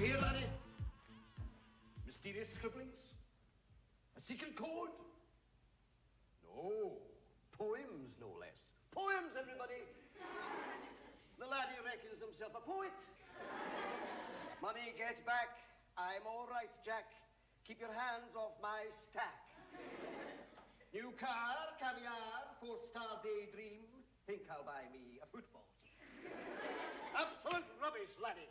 you hear, laddie? Mysterious scribblings? A secret code? No. Poems, no less. Poems, everybody! The laddie reckons himself a poet. Money, get back. I'm all right, Jack. Keep your hands off my stack. New car, caviar, four-star daydream. Think I'll buy me a football team. Absolute rubbish, laddie.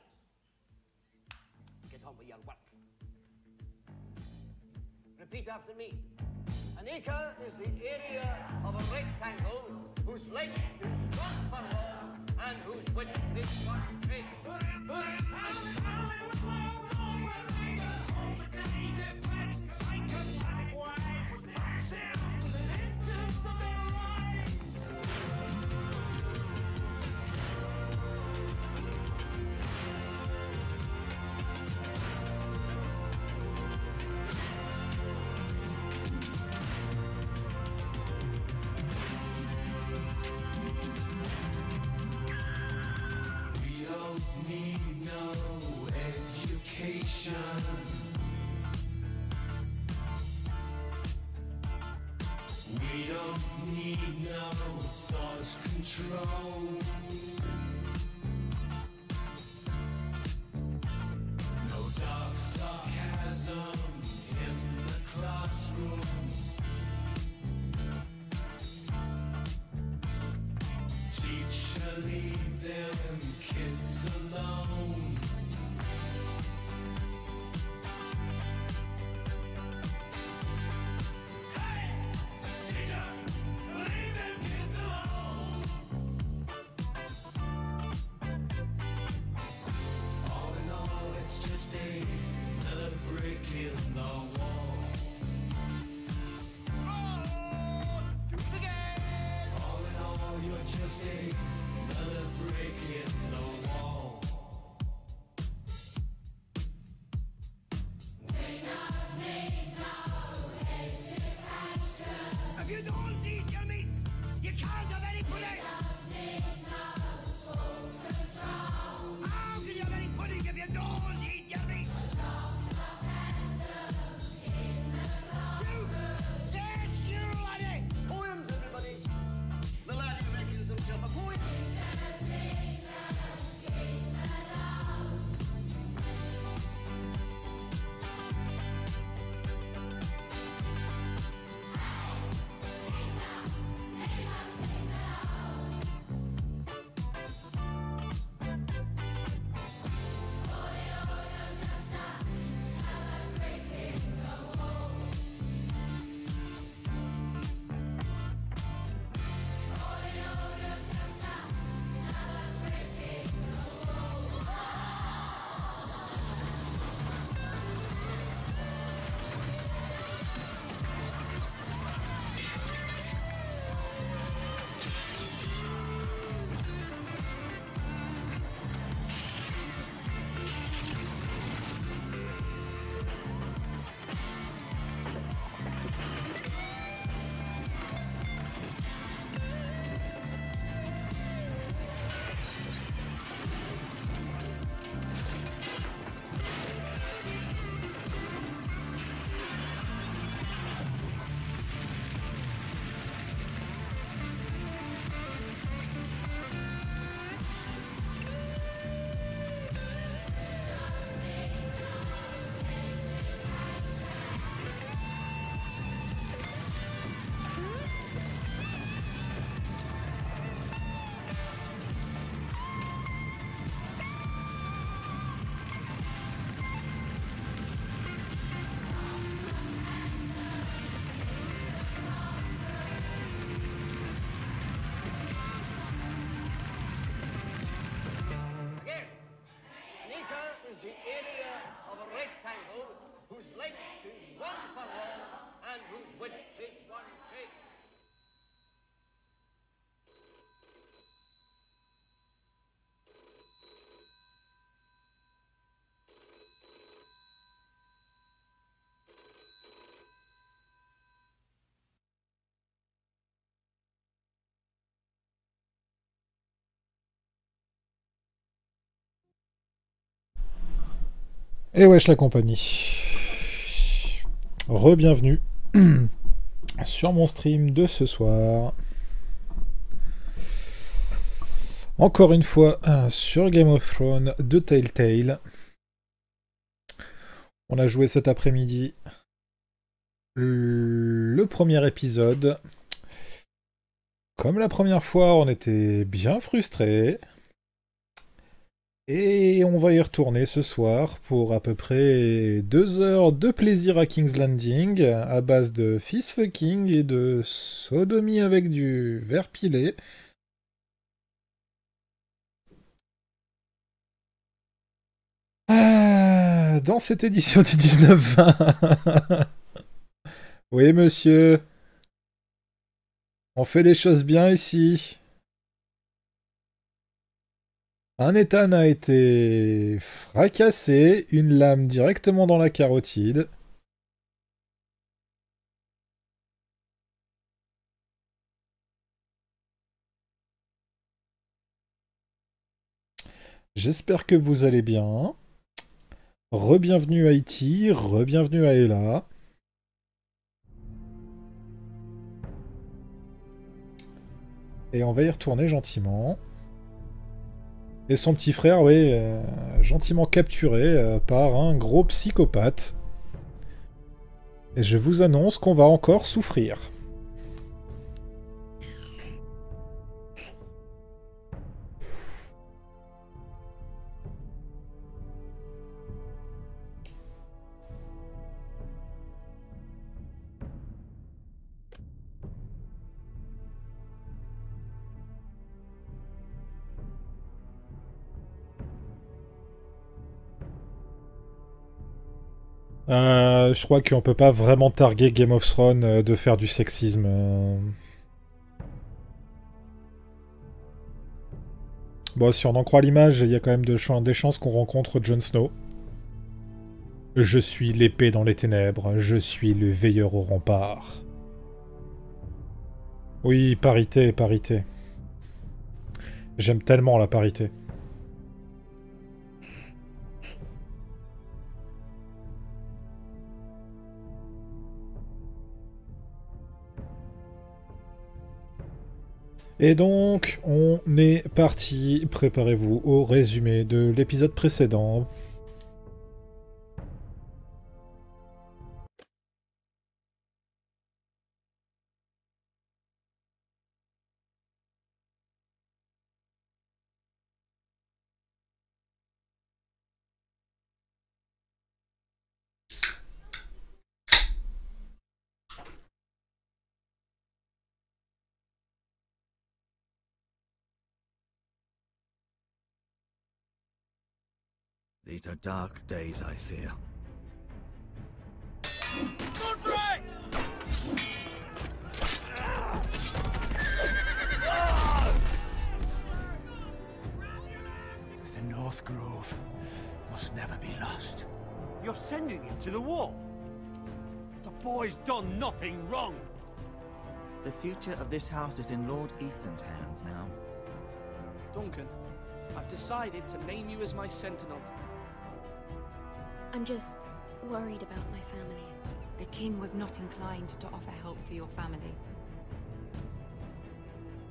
Get on with your work. Repeat after me. An acre is the area of a rectangle whose length is 1 furlong and whose width is 1 feet. We don't need no thought control. No dark sarcasm in the classroom. Teacher, leave them kids alone. Et wesh la compagnie. Re-bienvenue sur mon stream de ce soir. Encore une fois sur Game of Thrones de TellTale. On a joué cet après-midi le premier épisode. Comme la première fois, on était bien frustrés. Et on va y retourner ce soir pour à peu près 2 heures de plaisir à King's Landing, à base de fist-fucking et de sodomie avec du verre pilé. Dans cette édition du 19-20. Oui, monsieur. On fait les choses bien ici. Un Ethan a été fracassé, une lame directement dans la carotide. J'espère que vous allez bien. Re-bienvenue à Haïti, re-bienvenue à Ella. Et on va y retourner gentiment. Et son petit frère, oui, gentiment capturé par un gros psychopathe. Et je vous annonce qu'on va encore souffrir. Je crois qu'on peut pas vraiment targuer Game of Thrones de faire du sexisme. Bon, si on en croit l'image, il y a quand même des chances qu'on rencontre Jon Snow. Je suis l'épée dans les ténèbres, je suis le veilleur au rempart. Oui, parité, parité. J'aime tellement la parité. Et donc, on est parti. Préparez-vous au résumé de l'épisode précédent. These are dark days, I fear. The North Grove must never be lost. You're sending him to the war? The boy's done nothing wrong. The future of this house is in Lord Ethan's hands now. Duncan, I've decided to name you as my sentinel. I'm just worried about my family. The king was not inclined to offer help for your family.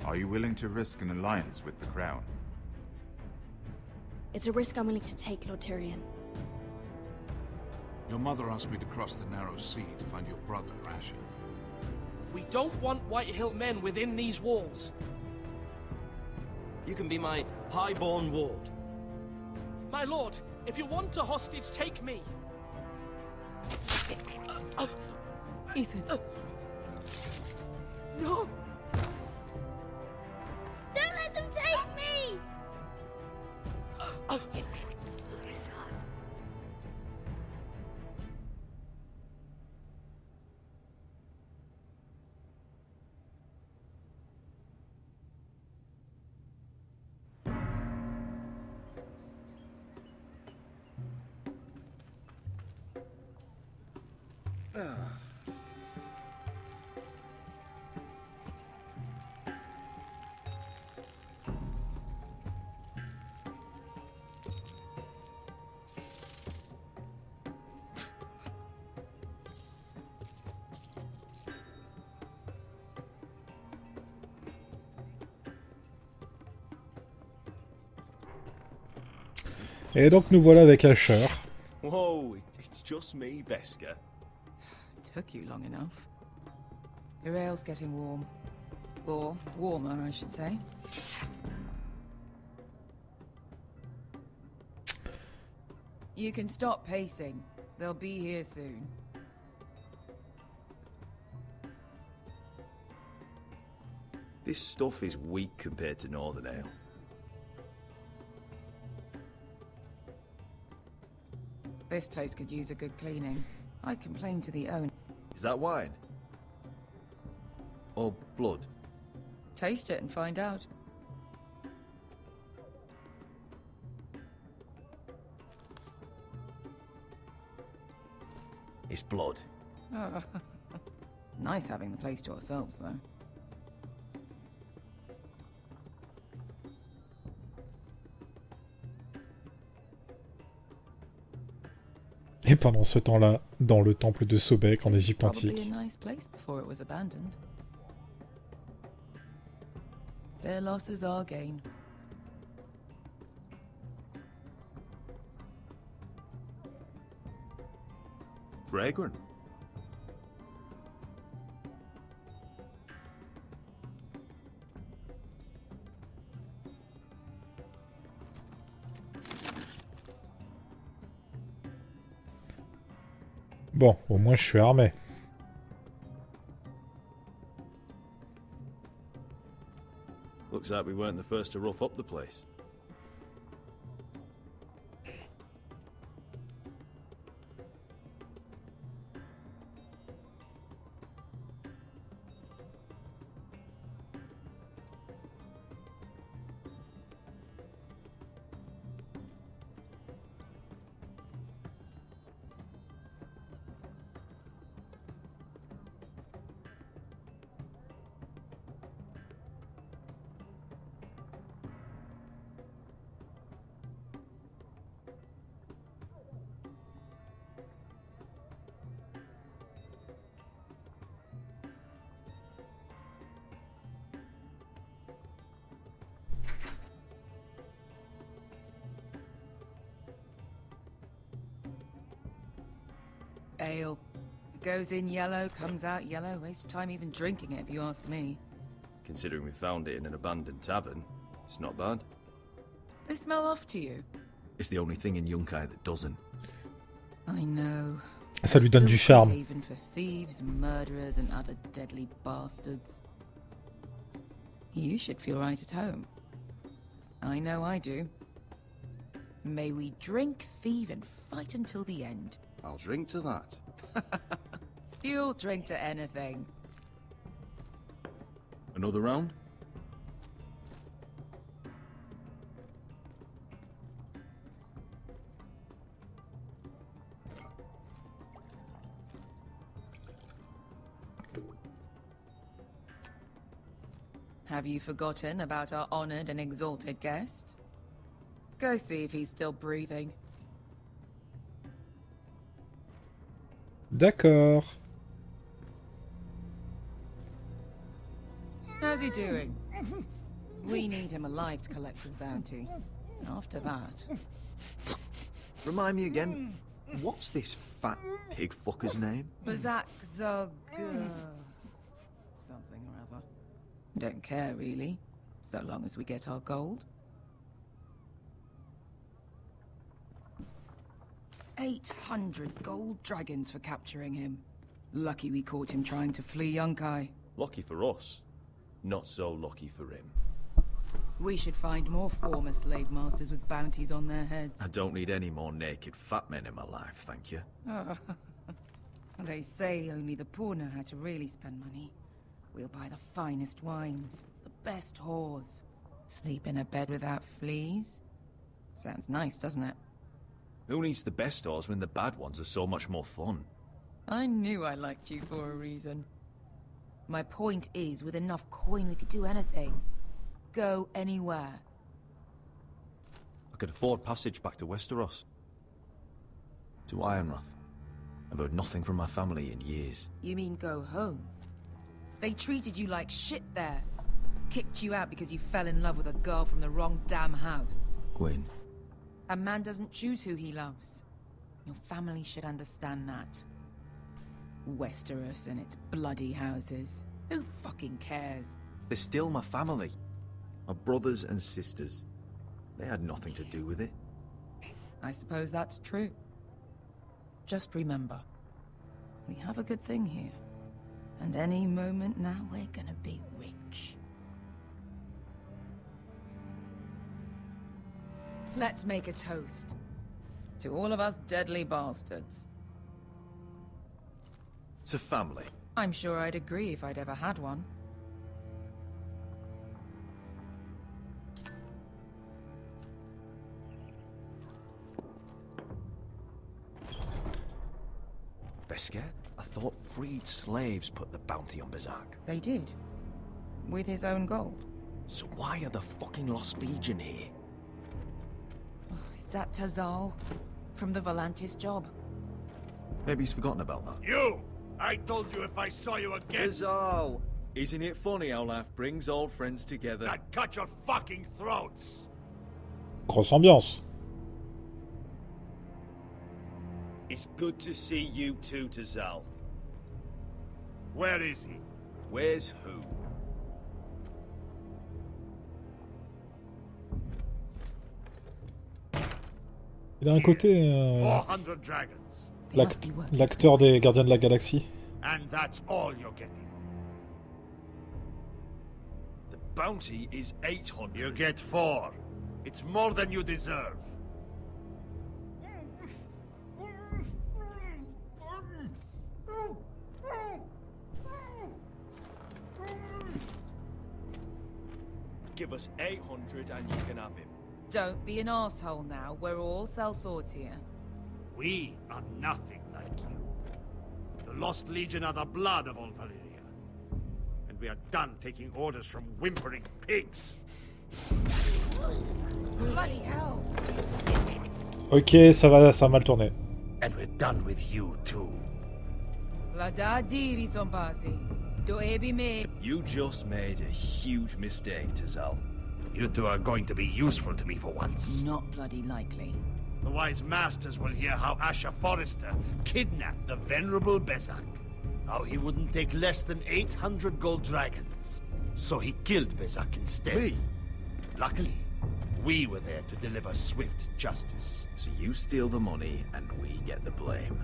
Are you willing to risk an alliance with the crown? It's a risk I'm willing to take, Lord Tyrion. Your mother asked me to cross the narrow sea to find your brother, Asher. We don't want Whitehill men within these walls. You can be my highborn ward. My lord, if you want a hostage, take me. Ethan. No! Don't let them take me! Et donc nous voilà avec Asher. Whoa, it's just me, Beska. Took you long enough. Your ale's getting warm. Or warmer, I should say. You can stop pacing. They'll be here soon. This stuff is weak compared to Northern Ale. This place could use a good cleaning. I complained to the owner. Is that wine? Or blood? Taste it and find out. It's blood. Oh. Nice having the place to ourselves, though. Et pendant ce temps-là, dans le temple de Sobek en Égypte Probably antique. a nice place before it was abandoned. Their losses are gain. Fragrant. Bon, au moins je suis armé. Looks like we weren't the first to rough up the place. Ale. It goes in yellow, comes out yellow. Waste of time even drinking it, if you ask me. Considering we found it in an abandoned tavern, it's not bad. They smell off to you? It's the only thing in Yunkai that doesn't. I know. Ça lui donne du charme. Even for thieves, murderers, and other deadly bastards. You should feel right at home. I know I do. May we drink, thieve, and fight until the end. I'll drink to that. You'll drink to anything. Another round? Have you forgotten about our honored and exalted guest? Go see if he's still breathing. D'accord. How's he doing? We need him alive to collect his bounty. After that... Remind me again, what's this fat pig fucker's name? Bazak Zog... something or other. Don't care, really. So long as we get our gold. 800 gold dragons for capturing him. Lucky we caught him trying to flee Yunkai. Lucky for us. Not so lucky for him. We should find more former slave masters with bounties on their heads. I don't need any more naked fat men in my life, thank you. They say only the poor know how to really spend money. We'll buy the finest wines, the best whores. Sleep in a bed without fleas. Sounds nice, doesn't it? Who needs the best whores when the bad ones are so much more fun? I knew I liked you for a reason. My point is, with enough coin we could do anything. Go anywhere. I could afford passage back to Westeros. To Ironrath. I've heard nothing from my family in years. You mean go home? They treated you like shit there. Kicked you out because you fell in love with a girl from the wrong damn house. Gwyn, A man doesn't choose who he loves. Your family should understand that. Westeros and its bloody houses. Who fucking cares? They're still my family. My brothers and sisters. They had nothing to do with it. I suppose that's true. Just remember, we have a good thing here. And any moment now we're gonna be rich. Let's make a toast. To all of us deadly bastards. It's a family. I'm sure I'd agree if I'd ever had one. Beskar? I thought freed slaves put the bounty on Berserk. They did. With his own gold. So why are the fucking Lost Legion here? Is that Tazal? From the Volantis job? Maybe he's forgotten about that. You! I told you if I saw you again... Tazal! Isn't it funny how life brings old friends together? I'd cut your fucking throats! Grosse ambiance. It's good to see you too, Tazal. Where is he? Where's who? Il a un côté... 400 dragons. L'acteur des Gardiens de la Galaxie. And that's all you're getting. The bounty is 800. You get 4. It's more than you deserve. Give us 800 and you can have him. Don't be an asshole now. We're all sellswords here. We are nothing like you. The Lost Legion are the blood of all Valyria. And we are done taking orders from whimpering pigs. Bloody hell! Ok, ça va mal tourner. And we're done with you too. You just made a huge mistake, Tazal. You two are going to be useful to me for once. Not bloody likely. The wise masters will hear how Asher Forrester kidnapped the venerable Bezak. How he wouldn't take less than 800 gold dragons. So he killed Bezak instead. Me? Luckily, we were there to deliver swift justice. So you steal the money and we get the blame.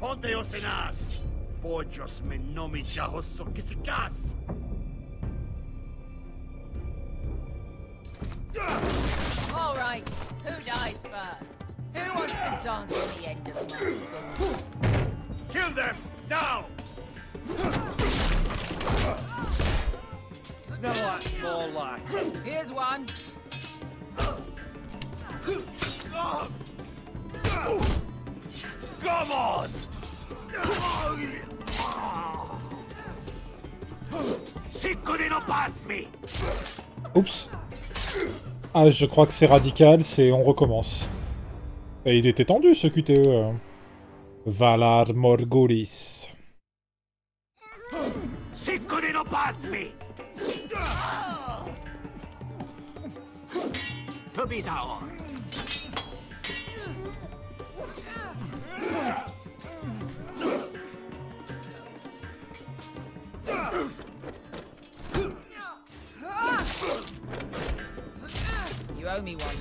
Ponteos en as! Pojos me nomi jahoso kisikas! All right, who dies first? Who wants to dance on the end of my sword? Kill them, now! Now that's more like it. Here's one. Come on! Sicurino pass me! Oups. Ah, je crois que c'est radical, c'est on recommence. Et il était tendu ce QTE. Valar Morghulis. Sicurino pass me! To be down. You owe me one.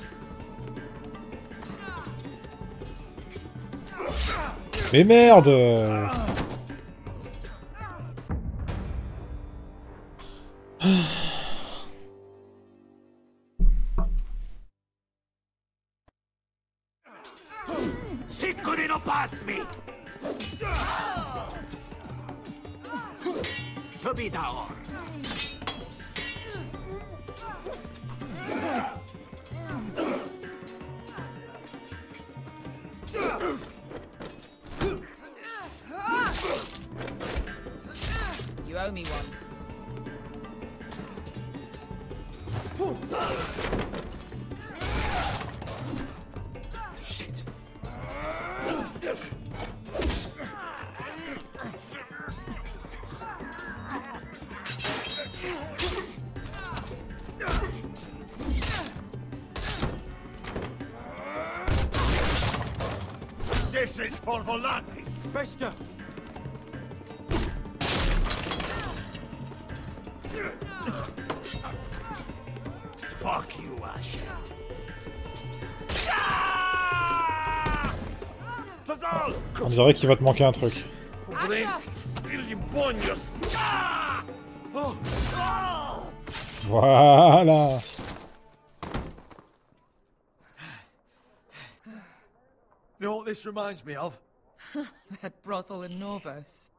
Mais merde! Sicurino pass me! To be down. You owe me one. Shit. This is for Volantis. Bester! Fuck you, Asher. On dirait qu'il va te manquer un truc. Voilà. You know what this reminds me of? That brothel in Novos.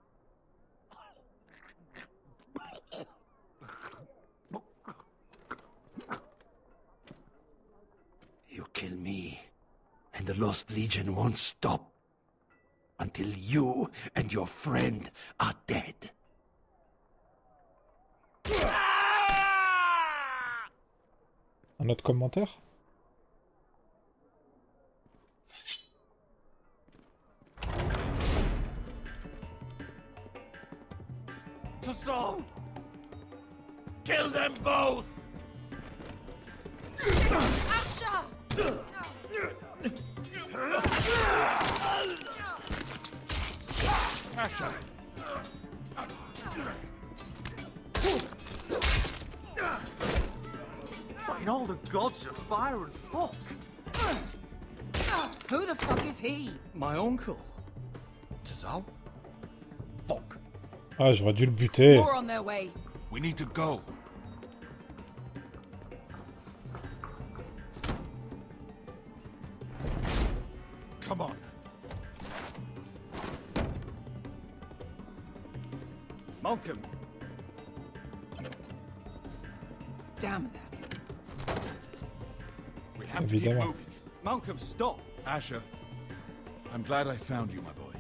You kill me, and the Lost Legion won't stop until you and your friend are dead. Un autre commentaire? Tassal! Kill them both! Asha! Asher! What in all the gods of fire and fuck? Who the fuck is he? My uncle. Tazal? Fuck. Ah, j'aurais dû le buter. More on their way. We need to go. Come on. Malcolm. Damn. We have to keep Évidemment. moving. Malcolm, stop. Asher, I'm glad I found you, my boy.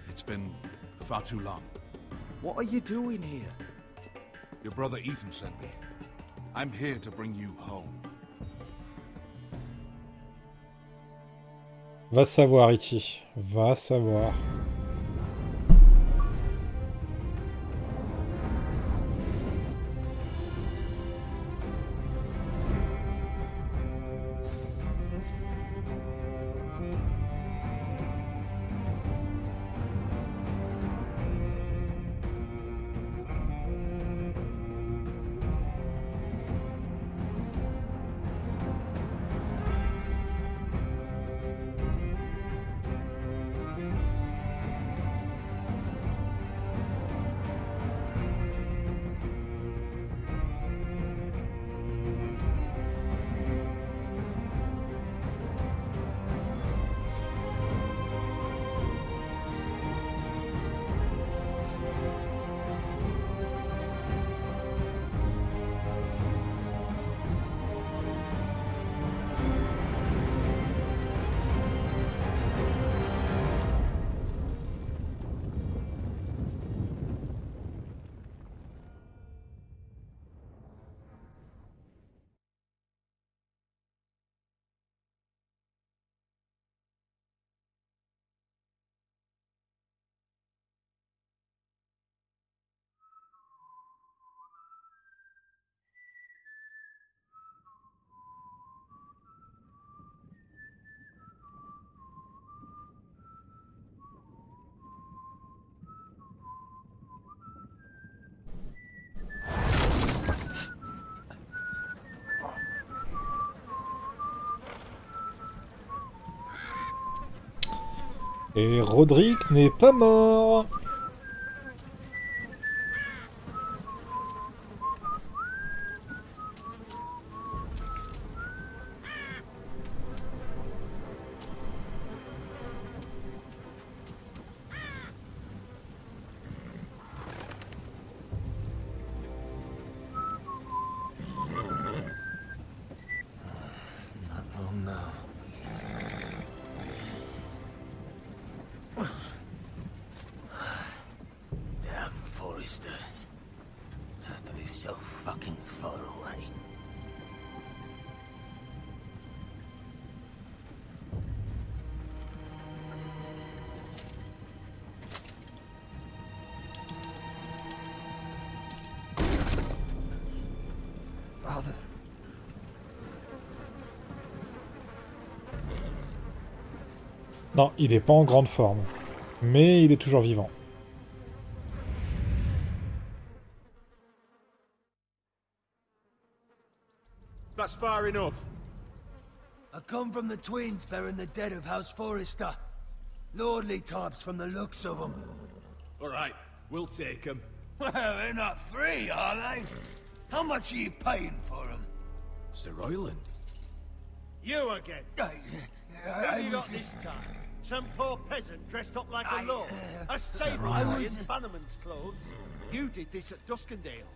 It's been far too long. What are you doing here? Your brother Ethan sent me. I'm here to bring you home. Va savoir, Iti. Va savoir. Et Roderick n'est pas mort. Not long now. Non, il n'est pas en grande forme. Mais il est toujours vivant. That's far enough. I come from the twins bearing the dead of House Forrester. Lordly types from the looks of them. All right, we'll take them. Well, they're not free, are they? How much are you paying for them? Sir Royland. You again. Who have you got this time? Some poor peasant dressed up like a lord. A stable boy in Bannerman's clothes. You did this at Duskendale.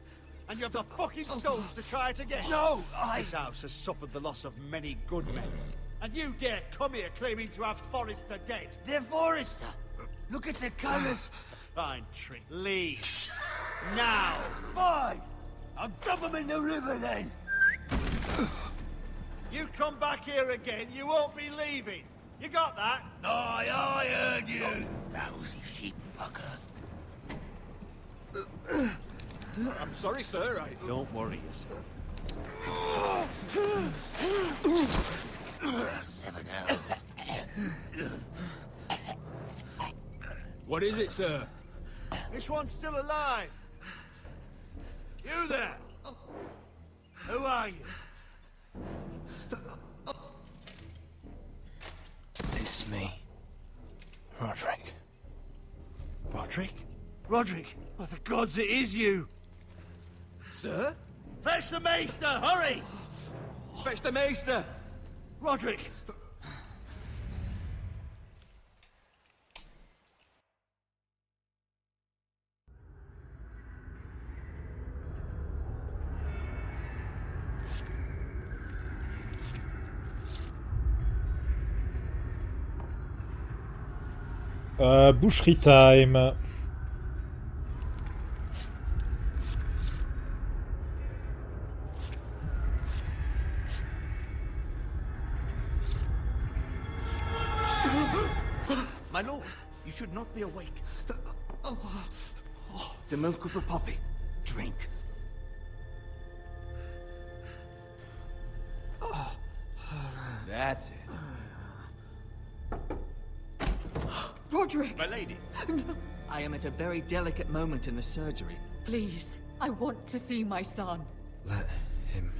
And you have the fucking stones to try it again. No, This house has suffered the loss of many good men. And you dare come here claiming to have Forrester dead. They're Forrester. Look at the colours. Fine trick. Leave. Now. Fine. I'll dump them in the river then. You come back here again, you won't be leaving. You got that? I heard you. Lousy sheep fucker. I'm sorry, sir. Don't worry yourself. 7 hours. What is it, sir? This one's still alive. You there? Who are you? It's me. Roderick. Roderick? Roderick? Oh, the gods, it is you. Sir? Fetch the maester, hurry! Fetch the maester! Roderick! Boucherie time. My lord, you should not be awake. The milk of the poppy. Drink. That's it. Roderick! My lady. No. I am at a very delicate moment in the surgery. Please, I want to see my son. Let him.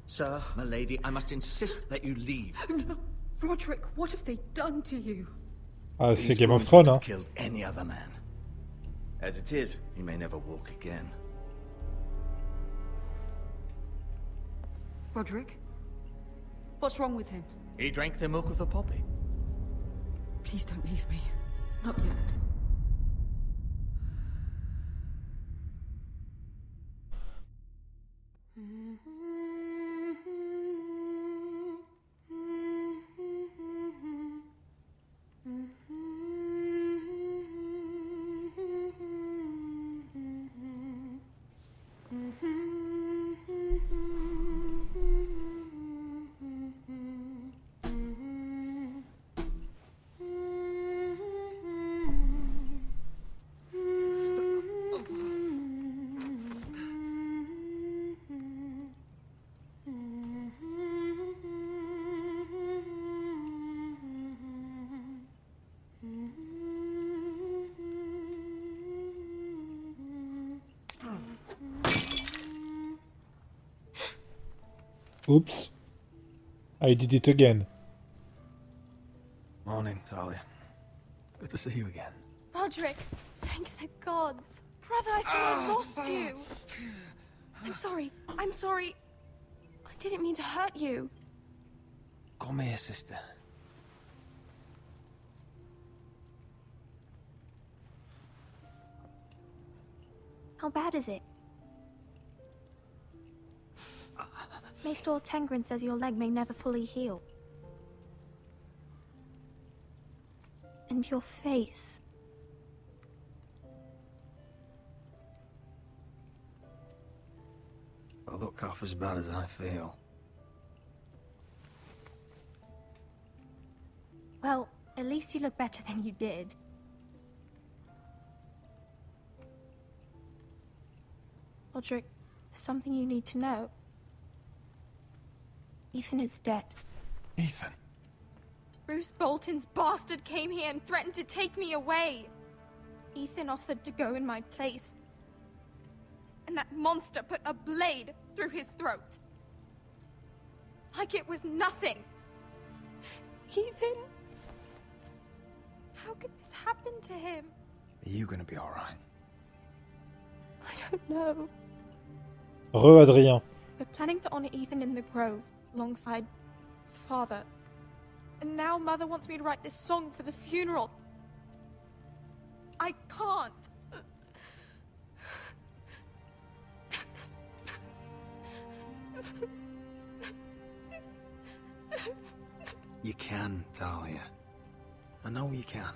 Sir, my lady, I must insist that you leave. No. Roderick, what have they done to you? Ah, c'est These Game of wounds Thrones, would hein. have killed any other man. As it is, he may never walk again. Roderick? What's wrong with him? He drank the milk of the poppy. Please don't leave me. Not yet. Oops. I did it again. Morning, Talia. Good to see you again. Roderick, thank the gods. Brother, I thought I lost you. I'm sorry. I'm sorry. I didn't mean to hurt you. Come here, sister. How bad is it? Maester Tengrin says your leg may never fully heal. And your face. I look half as bad as I feel. Well, at least you look better than you did. Roderick, there's something you need to know. Ethan is dead. Ethan. Bruce Bolton's bastard came here and threatened to take me away. Ethan offered to go in my place. And that monster put a blade through his throat. Like it was nothing. Ethan... How could this happen to him? Are you gonna be alright? I don't know. Adrien. We're planning to honor Ethan in the Grove, alongside Father. And now Mother wants me to write this song for the funeral. I can't. You can, Talia. I know you can.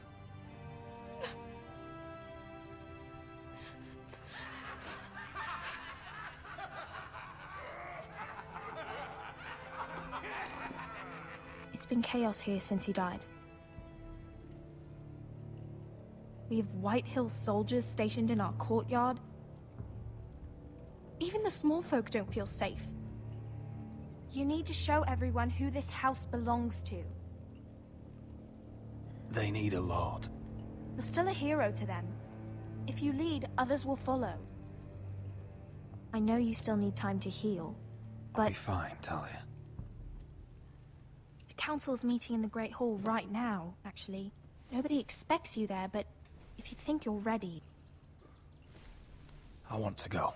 It's been chaos here since he died. We have White Hill soldiers stationed in our courtyard. Even the small folk don't feel safe. You need to show everyone who this house belongs to. They need a lord. You're still a hero to them. If you lead, others will follow. I know you still need time to heal, but... I'll be fine, Talia. The council's meeting in the Great Hall right now, actually. Nobody expects you there, but if you think you're ready... I want to go.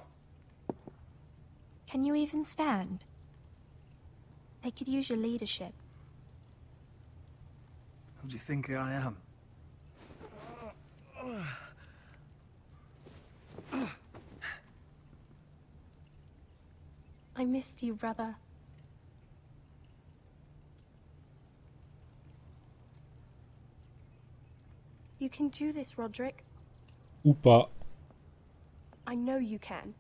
Can you even stand? They could use your leadership. Who do you think I am? I missed you, brother. You can do this, Roderick. Ou pas. I know you can.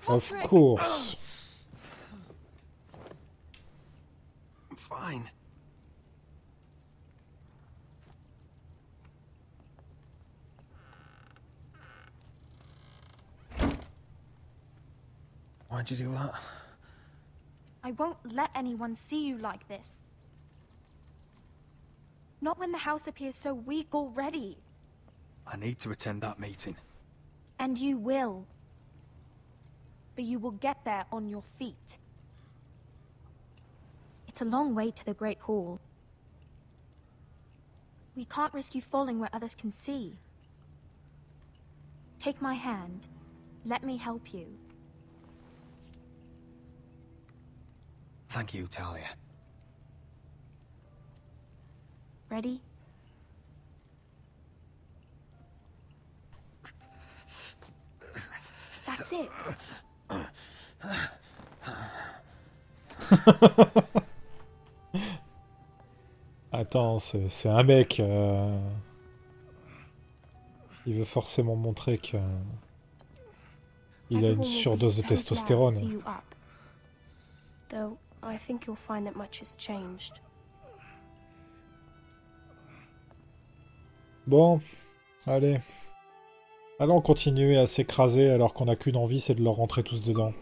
Of course. I'm fine. Why'd you do that? I won't let anyone see you like this. Not when the house appears so weak already. I need to attend that meeting. And you will. But you will get there on your feet. It's a long way to the Great Hall. We can't risk you falling where others can see. Take my hand. Let me help you. Thank you, Talia. Ready? That's it. Attends, c'est un mec. Il veut forcément montrer que il a une surdose de testostérone. Though I think you'll find that much has changed. Bon, allez. Allons continuer à s'écraser alors qu'on n'a qu'une envie, c'est de leur rentrer tous dedans.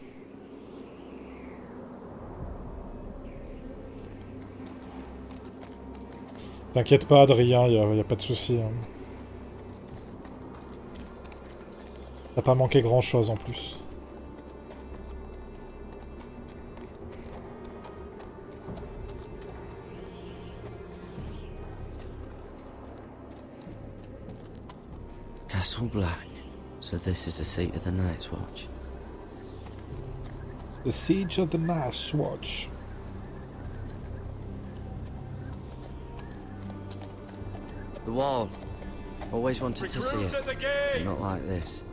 T'inquiète pas, Adrien, y a pas de souci. Hein. T'as pas manqué grand-chose en plus. Castle Black. So this is the seat of the Night's Watch. The Siege of the Night's Watch. The wall. Always wanted to see it, but not like this.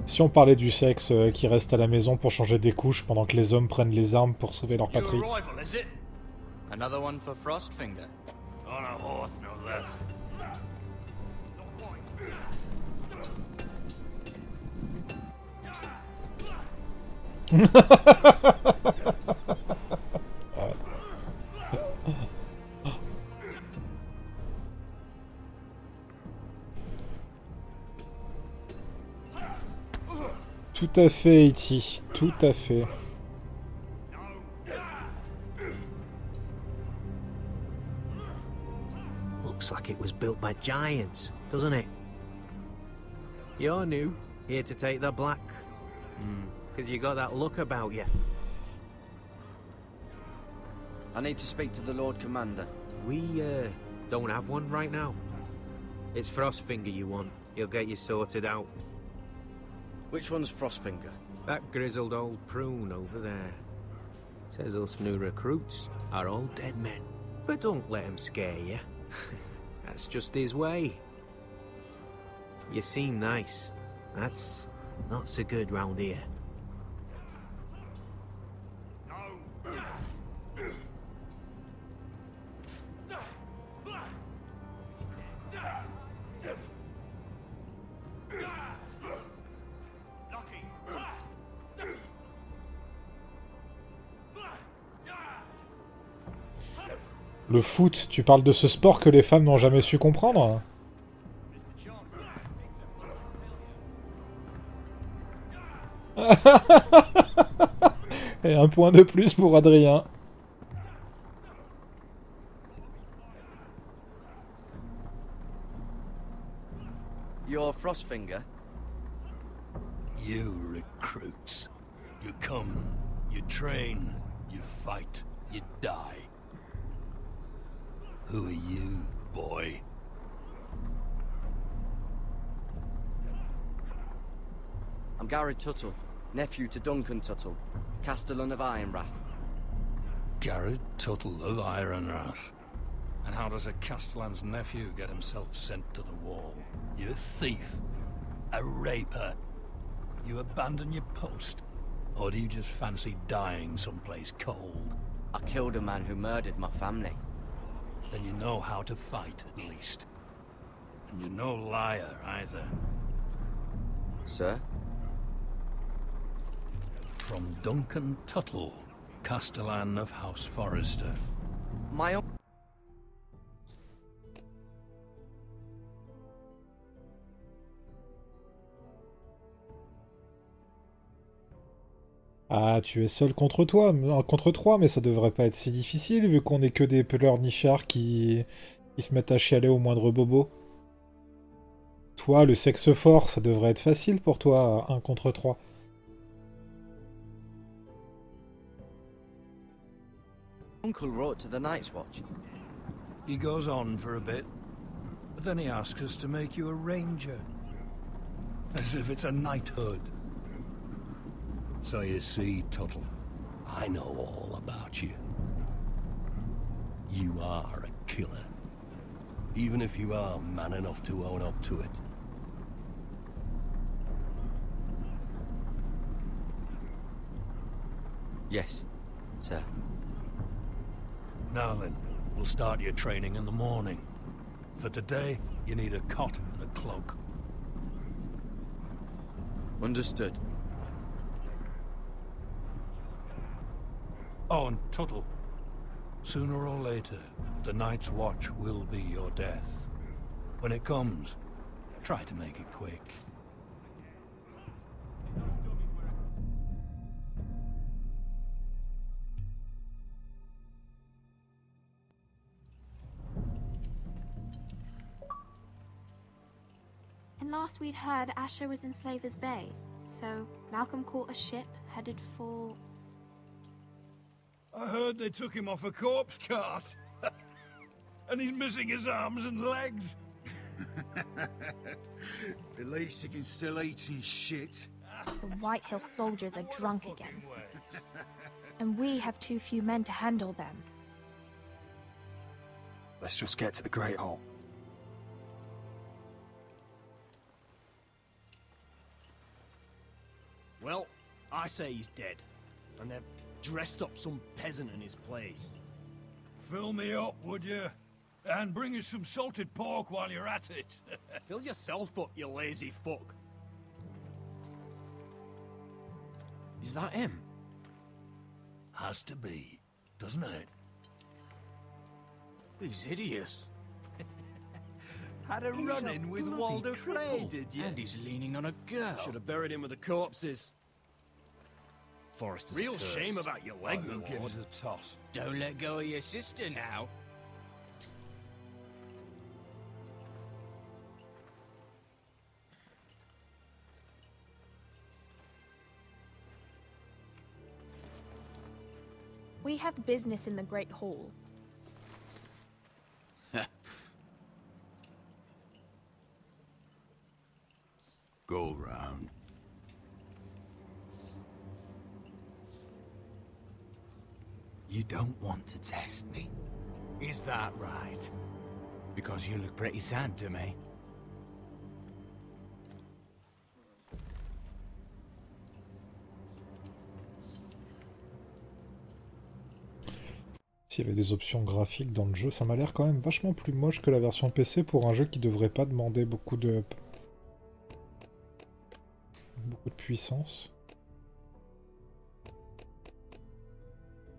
Si on parlait du sexe qui reste à la maison pour changer des couches pendant que les hommes prennent les armes pour sauver leur patrie. Another one for Frostfinger. On a horse, no less. Tout à fait, E.T. Tout à fait. Looks like it was built by giants, doesn't it? You're new, here to take the black. Because you got that look about you. I need to speak to the Lord Commander. We, don't have one right now. It's Frostfinger you want. He'll get you sorted out. Which one's Frostfinger? That grizzled old prune over there. Says us new recruits are all dead men. But don't let him scare you. That's just his way. You seem nice. That's not so good round here. Le foot, tu parles de ce sport que les femmes n'ont jamais su comprendre? Et un point de plus pour Adrien. You're Frostfinger? You recruits. You come, you train, you fight, you die. Who are you, boy? I'm Gary Tuttle, nephew to Duncan Tuttle, Castellan of Ironrath. Garrett Tuttle of Ironrath. And how does a Castellan's nephew get himself sent to the wall? You a thief? A raper? You abandon your post? Or do you just fancy dying someplace cold? I killed a man who murdered my family. Then you know how to fight, at least. And you're no liar, either. Sir? From Duncan Tuttle, Castellan of House Forrester. My own... Ah, tu es seul contre toi, contre 3, mais ça devrait pas être si difficile, vu qu'on est que des pleurnichards qui se mettent à chialer au moindre bobo. Toi, le sexe fort, ça devrait être facile pour toi, 1 contre 3. Uncle wrote to the Night's Watch. He goes on for a bit, but then he asks us to make you a ranger. As if it's a knighthood. So you see, Tuttle, I know all about you. You are a killer. Even if you are man enough to own up to it. Yes, sir. Now then, we'll start your training in the morning. For today, you need a cot and a cloak. Understood. Oh, and Tuttle, sooner or later, the Night's Watch will be your death. When it comes, try to make it quick. And last we'd heard, Asher was in Slaver's Bay, so Malcolm caught a ship headed for... I heard they took him off a corpse cart. And he's missing his arms and legs. At least he can still eat and shit. The White Hill soldiers are drunk again. And we have too few men to handle them. Let's just get to the Great Hall. Well, I say he's dead. And they've dressed up some peasant in his place. Fill me up, would you? And bring us some salted pork while you're at it. Fill yourself up, you lazy fuck. Is that him? Has to be, doesn't it? He's hideous. Had a run-in with Walder Frey, did you? And he's leaning on a girl. Should have buried him with the corpses. Forrester's real shame about your leg, my Give lord. it a toss. Don't let go of your sister now. We have business in the Great Hall. Go round. You don't want to test me. Is that right? Because you look pretty sad to me. S'il y avait des options graphiques dans le jeu, ça m'a l'air quand même vachement plus moche que la version PC pour un jeu qui devrait pas demander beaucoup de puissance.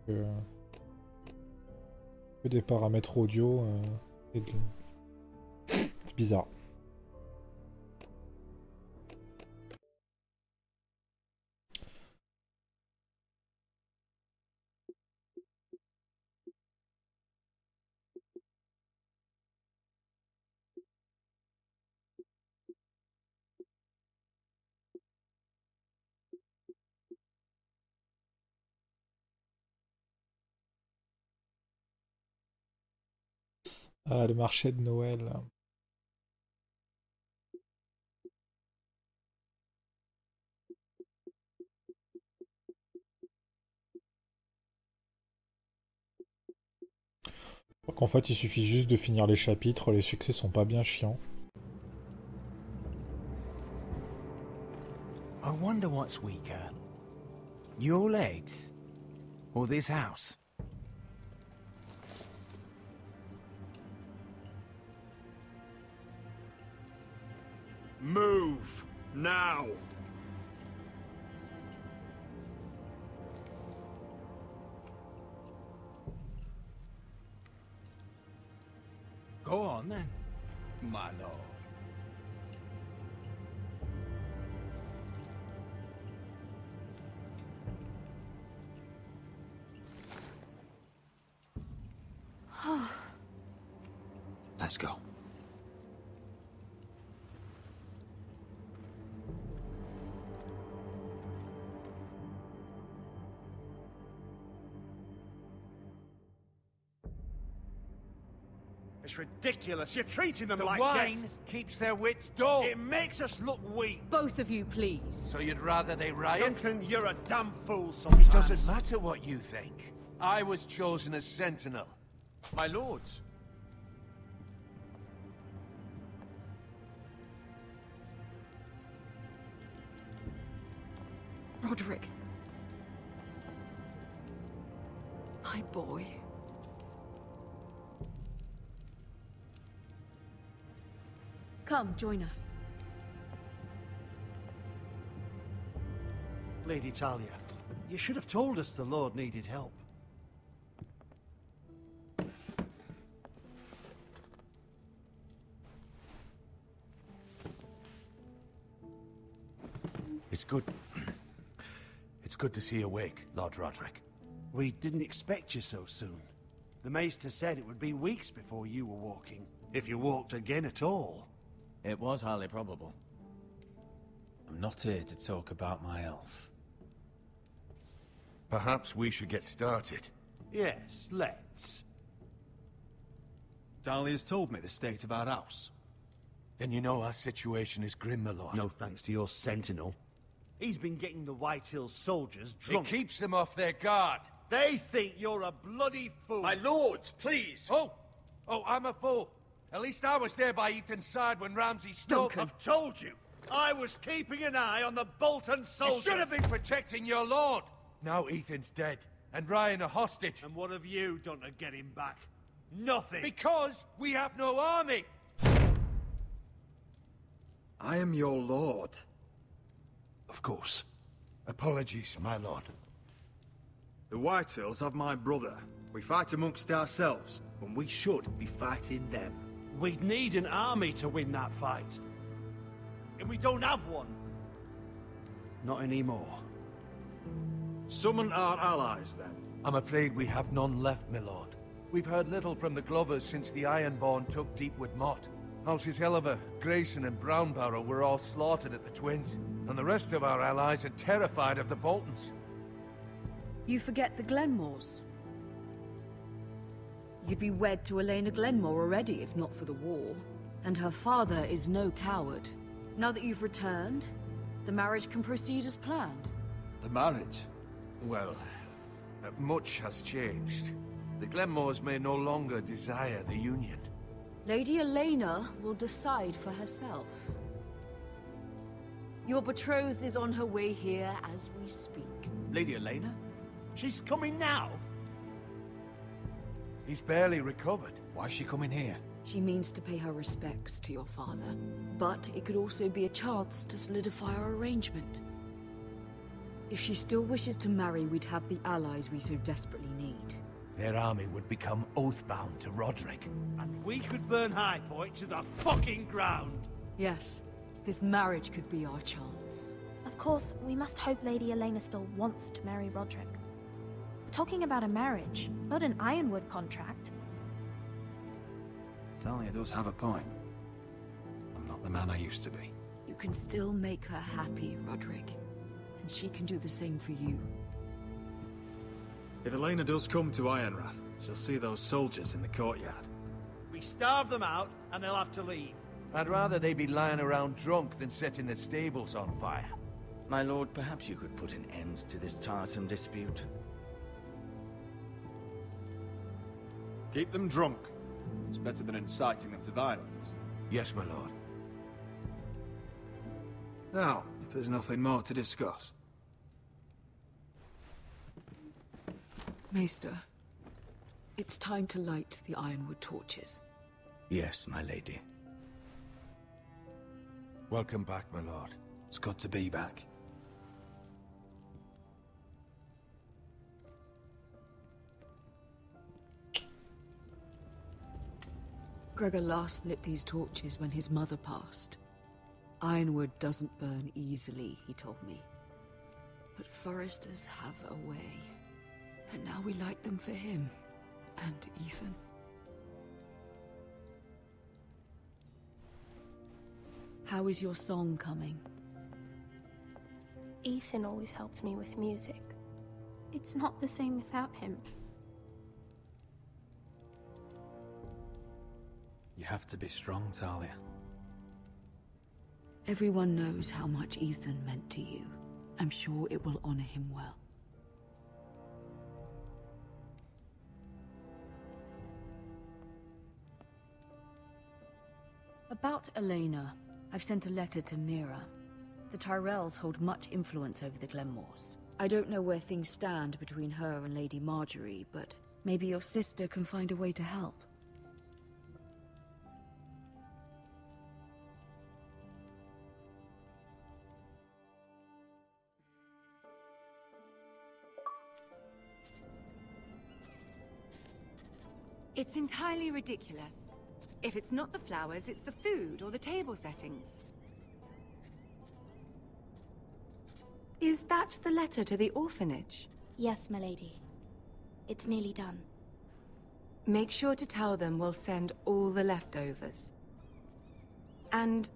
Que des paramètres audio c'est bizarre. Ah, le marché de Noël. Je crois qu'en fait, il suffit juste de finir les chapitres, les succès sont pas bien chiants. I wonder what's weaker. Your legs? Or this house? Move! Now! Go on then, my lord. Let's go. It's ridiculous. You're treating them The like wine guests. keeps their wits dull. It makes us look weak. Both of you, please. So you'd rather they riot? Duncan, you're a damn fool sometimes. It doesn't matter what you think. I was chosen as sentinel. My lords. Roderick. My boy. Come, join us. Lady Talia, you should have told us the Lord needed help. It's good. It's good to see you awake, Lord Roderick. We didn't expect you so soon. The Maester said it would be weeks before you were walking, if you walked again at all. It was highly probable. I'm not here to talk about my elf. Perhaps we should get started. Yes, let's. Dahlia's told me the state of our house. Then you know our situation is grim, my lord. No thanks to your sentinel. He's been getting the White Hills soldiers It drunk. keeps them off their guard. They think you're a bloody fool. My lords, please. Oh, I'm a fool. At least I was there by Ethan's side when Ramsay stole. I've told you. I was keeping an eye on the Bolton soldiers. You should have been protecting your lord. Now Ethan's dead, and Ryan a hostage. And what have you done to get him back? Nothing. Because we have no army. I am your lord. Of course. Apologies, my lord. The Whitehills have my brother. We fight amongst ourselves, when we should be fighting them. We'd need an army to win that fight. And we don't have one. Not anymore. Summon our allies, then. I'm afraid we have none left, my lord. We've heard little from the Glovers since the Ironborn took Deepwood Motte. Halsey's Helliver, Grayson and Brownbarrow were all slaughtered at the Twins, and the rest of our allies are terrified of the Boltons. You forget the Glenmores. You'd be wed to Elena Glenmore already if not for the war. And her father is no coward. Now that you've returned, the marriage can proceed as planned. The marriage? Well, much has changed. The Glenmores may no longer desire the union. Lady Elena will decide for herself. Your betrothed is on her way here as we speak. Lady Elena? She's coming now. He's barely recovered. Why is she coming here? She means to pay her respects to your father. But it could also be a chance to solidify our arrangement. If she still wishes to marry, we'd have the allies we so desperately need. Their army would become oath-bound to Roderick. And we could burn High Point to the fucking ground. Yes, this marriage could be our chance. Of course, we must hope Lady Elena still wants to marry Roderick. We're talking about a marriage, not an Ironwood contract. Talia does have a point. I'm not the man I used to be. You can still make her happy, Roderick. And she can do the same for you. If Elena does come to Ironrath, she'll see those soldiers in the courtyard. We starve them out, and they'll have to leave. I'd rather they be lying around drunk than setting the stables on fire. My lord, perhaps you could put an end to this tiresome dispute. Keep them drunk. It's better than inciting them to violence. Yes, my lord. Now, if there's nothing more to discuss. Maester, it's time to light the Ironwood torches. Yes, my lady. Welcome back, my lord. It's good to be back. Gregor last lit these torches when his mother passed. Ironwood doesn't burn easily, he told me. But foresters have a way. And now we light them for him. And Ethan. How is your song coming? Ethan always helped me with music. It's not the same without him. You have to be strong, Talia. Everyone knows how much Ethan meant to you. I'm sure it will honor him well. About Elena, I've sent a letter to Mira. The Tyrells hold much influence over the Glenmores. I don't know where things stand between her and Lady Marjorie, but maybe your sister can find a way to help. It's entirely ridiculous. If it's not the flowers, it's the food or the table settings. Is that the letter to the orphanage? Yes, my lady. It's nearly done. Make sure to tell them we'll send all the leftovers. And,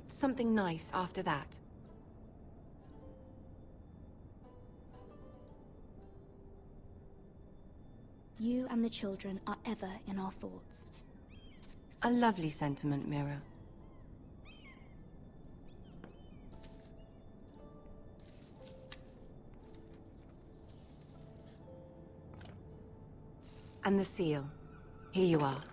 something nice after that. You and the children are ever in our thoughts. A lovely sentiment, Mira. And the seal. Here you are.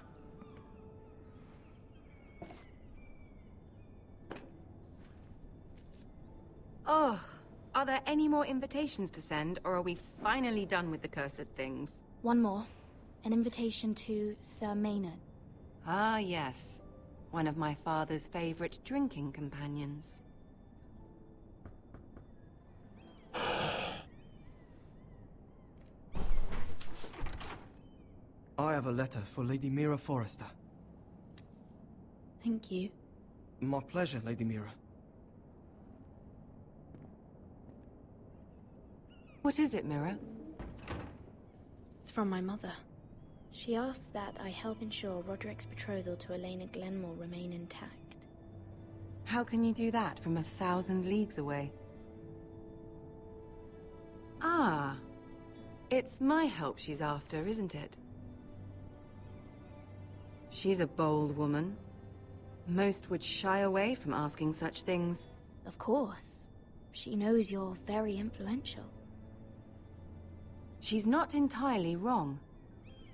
more invitations to send, or are we finally done with the cursed things? One more. An invitation to Sir Maynard. Ah, yes. One of my father's favorite drinking companions. I have a letter for Lady Mira Forrester. Thank you. My pleasure, Lady Mira. What is it, Mira? It's from my mother. She asks that I help ensure Roderick's betrothal to Elena Glenmore remain intact. How can you do that from 1,000 leagues away? Ah. It's my help she's after, isn't it? She's a bold woman. Most would shy away from asking such things. Of course. She knows you're very influential. She's not entirely wrong.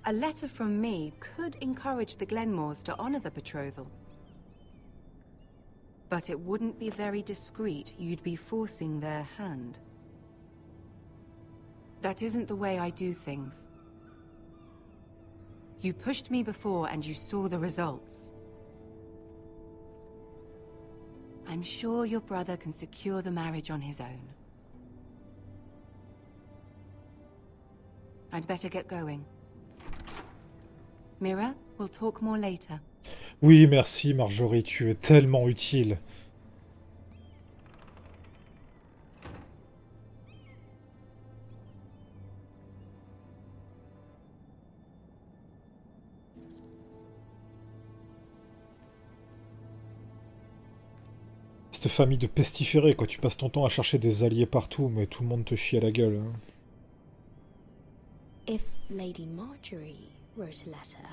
A letter from me could encourage the Glenmores to honor the betrothal. But it wouldn't be very discreet. You'd be forcing their hand. That isn't the way I do things. You pushed me before and you saw the results. I'm sure your brother can secure the marriage on his own. I'd better get going. Mira, we'll talk more later. Oui, merci Marjorie, tu es tellement utile. Cette famille de pestiférés, quoi. Tu passes ton temps à chercher des alliés partout, mais tout le monde te chie à la gueule. Hein. If Lady Marjorie wrote a letter...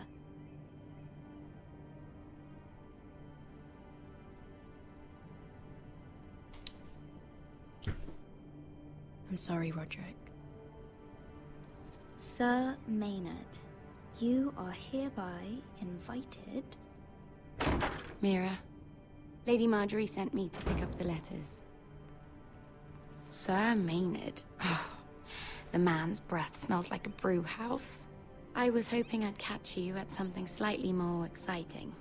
I'm sorry, Roderick. Sir Maynard, you are hereby invited... Mira, Lady Marjorie sent me to pick up the letters. Sir Maynard. The man's breath smells like a brew house. I was hoping I'd catch you at something slightly more exciting.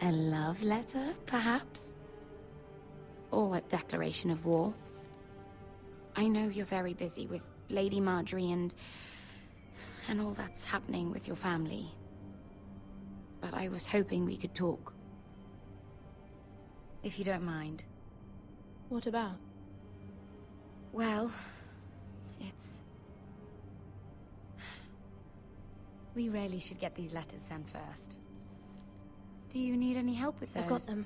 A love letter, perhaps? Or a declaration of war? I know you're very busy with Lady Marjorie and all that's happening with your family. But I was hoping we could talk. If you don't mind. What about? Well, it's... We really should get these letters sent first. Do you need any help with those? I've got them.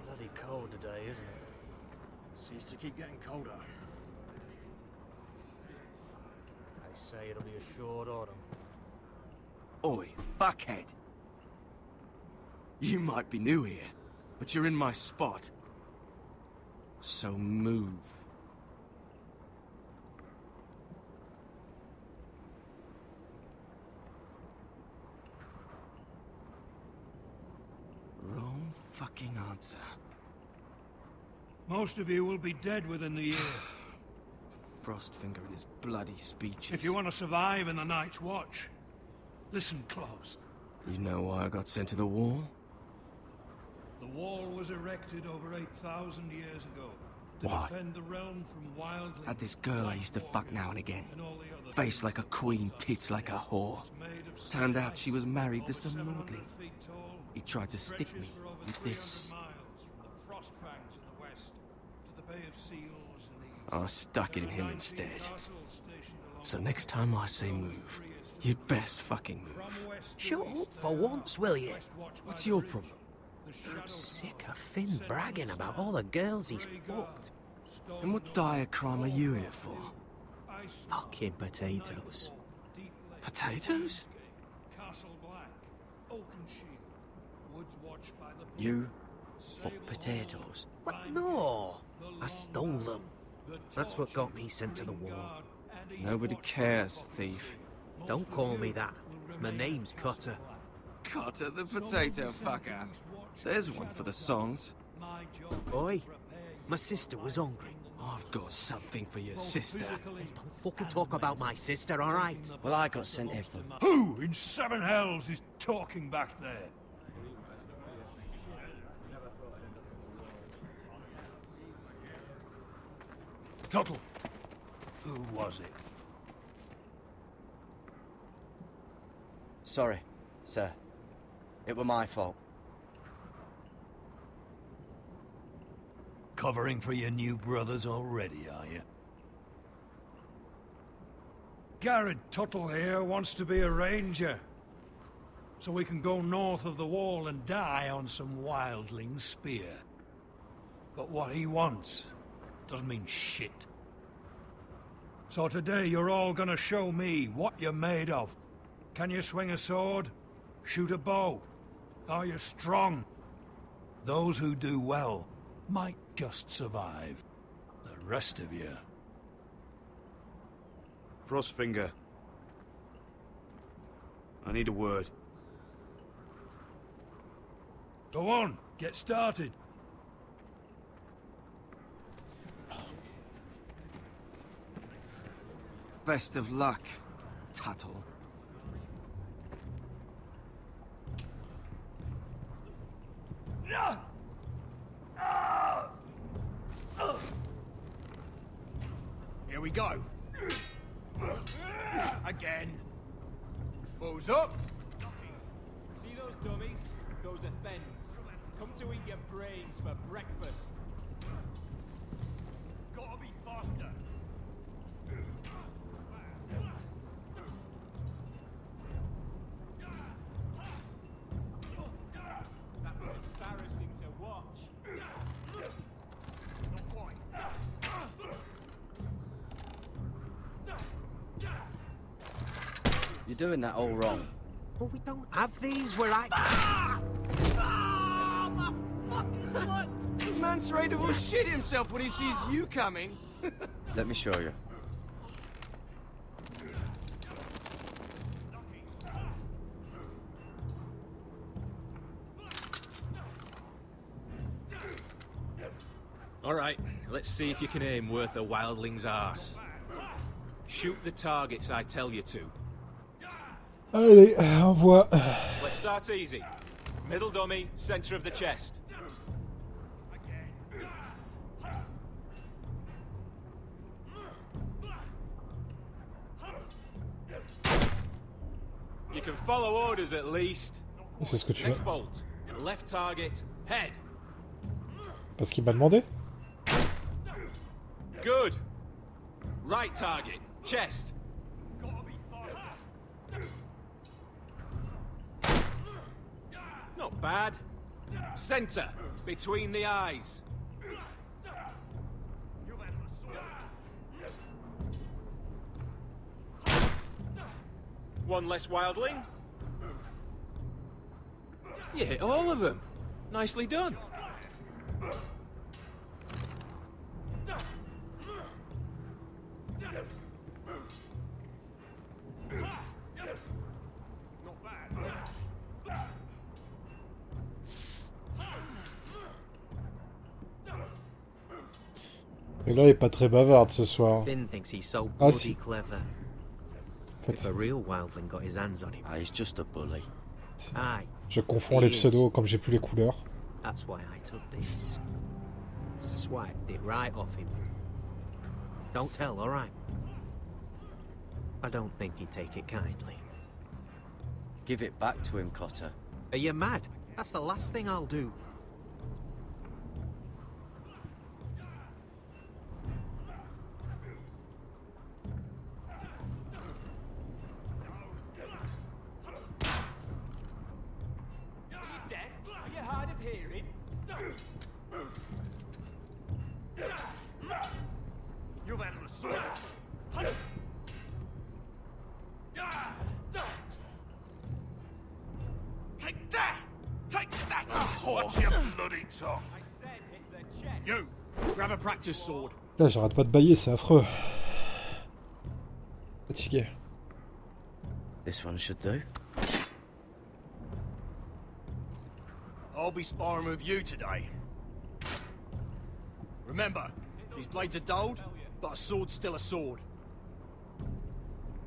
Bloody cold today, isn't it? Seems to keep getting colder. They say it'll be a short autumn. Oi, fuckhead. You might be new here, but you're in my spot. So move. Wrong fucking answer. Most of you will be dead within the year. Frostfinger and his bloody speeches. If you want to survive in the Night's Watch, listen close. You know why I got sent to the wall? The wall was erected over 8,000 years ago to Why? defend the realm from wildly... Had this girl I used to fuck now and again. Face like a queen, tits like a whore. Turned out she was married to some lordling. He tried to stick me with this. I stuck it in him instead. So next time I say move, you'd best fucking move. Shut up for once, will you? What's your problem? I'm sick of Finn bragging about all the girls he's fucked. And what dire crime are you here for? Fucking potatoes. Potatoes? You Fuck potatoes. What? No! I stole them. That's what got me sent to the wall. Nobody cares, thief. Don't call me that. My name's Cutter. Cutter the potato fucker. There's one for the songs. Boy, my sister was hungry. I've got something for your sister. Don't fucking talk about my sister, alright? Well, I got sent here for... Who in seven hells is talking back there? Tuttle, who was it? Sorry, sir. It were my fault. Covering for your new brothers already, are you? Garrett Tuttle here wants to be a ranger. So we can go north of the wall and die on some wildling's spear. But what he wants doesn't mean shit. So today you're all gonna show me what you're made of. Can you swing a sword? Shoot a bow? Are you strong? Those who do well might just survive. The rest of you... Frostfinger. I need a word. Go on, get started. Best of luck, Tuttle. Here we go. Again. Balls up. See those dummies? Those are thens. Come to eat your brains for breakfast. Gotta be faster. That was embarrassing to watch. Not quite. You're doing that all wrong. But we don't have these where I... The man's ready to shit himself when he sees you coming. Let me show you. Alright, let's see if you can aim worth a wildling's arse. Shoot the targets I tell you to. Allez, envoie. Let's start easy. Middle dummy, center of the chest. You can follow orders at least. C'est ce que tu veux. Next bolt. Left target, head. Parce qu'il m'a demandé. Good. Right target, chest. Not bad. Center, between the eyes. One less wildling. You hit all of them. Nicely done. Et là, il est pas très bavarde ce soir. Finn thinks he's so Ah, bloody si. clever. En fait, If a real wildling got his hands on him. He's just a bully. Aye. je confonds les pseudos comme j'ai plus les couleurs. That's why I took this. Swiped it right off him. Don't tell, alright? I don't think he'd take it kindly. Give it back to him, Cotter. Are you mad? That's the last thing I'll do. You've had an assault. Take that! Take that! Watch your big talk. You, grab a practice sword. Là, j'arrête pas de bailler, c'est affreux. Fatigué. This one should do. I'll be sparring with you today. Remember, these blades are dulled, but a sword's still a sword.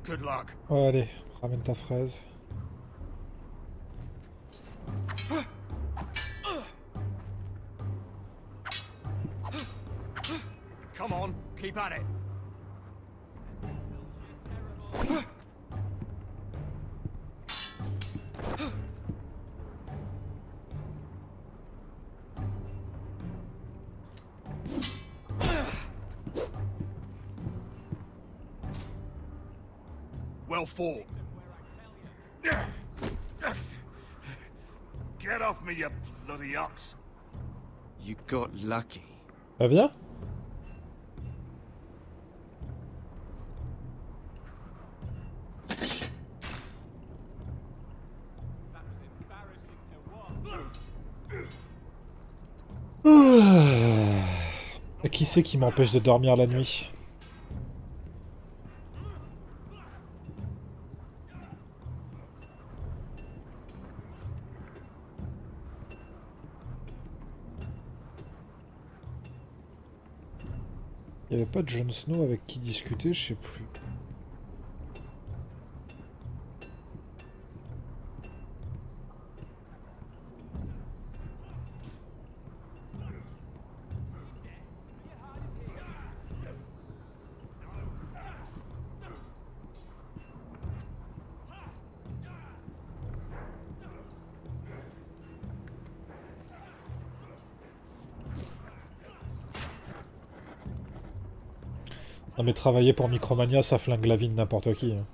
Good luck. Ouais, allez, ramène ta fraise. Come on, keep at it. Well fought. Get off me, you bloody ox. You got lucky. Ah, viens. Qui c'est qui m'empêche de dormir la nuit? Il n'y avait pas de Jon Snow avec qui discuter, je sais plus. Non mais travailler pour Micromania, ça flingue la vie de n'importe qui. Hein.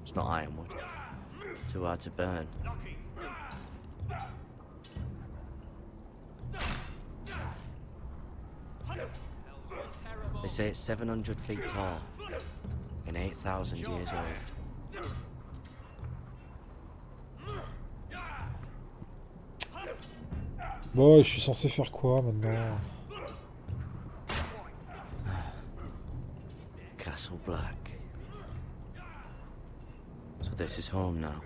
It's not ironwood. Too hard to burn. They say it's 700 feet tall and 8,000 years old. Bon, je suis censé faire quoi maintenant? Castle Black. So this is home now.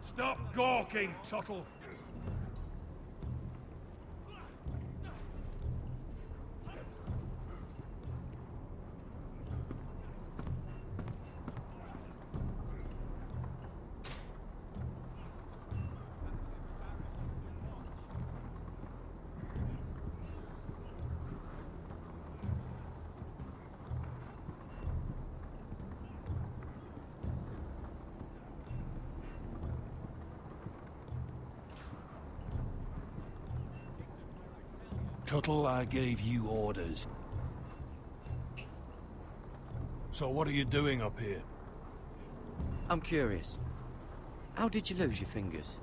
Stop gawking, Tuttle. Tuttle, I gave you orders. So what are you doing up here? I'm curious. How did you lose your fingers?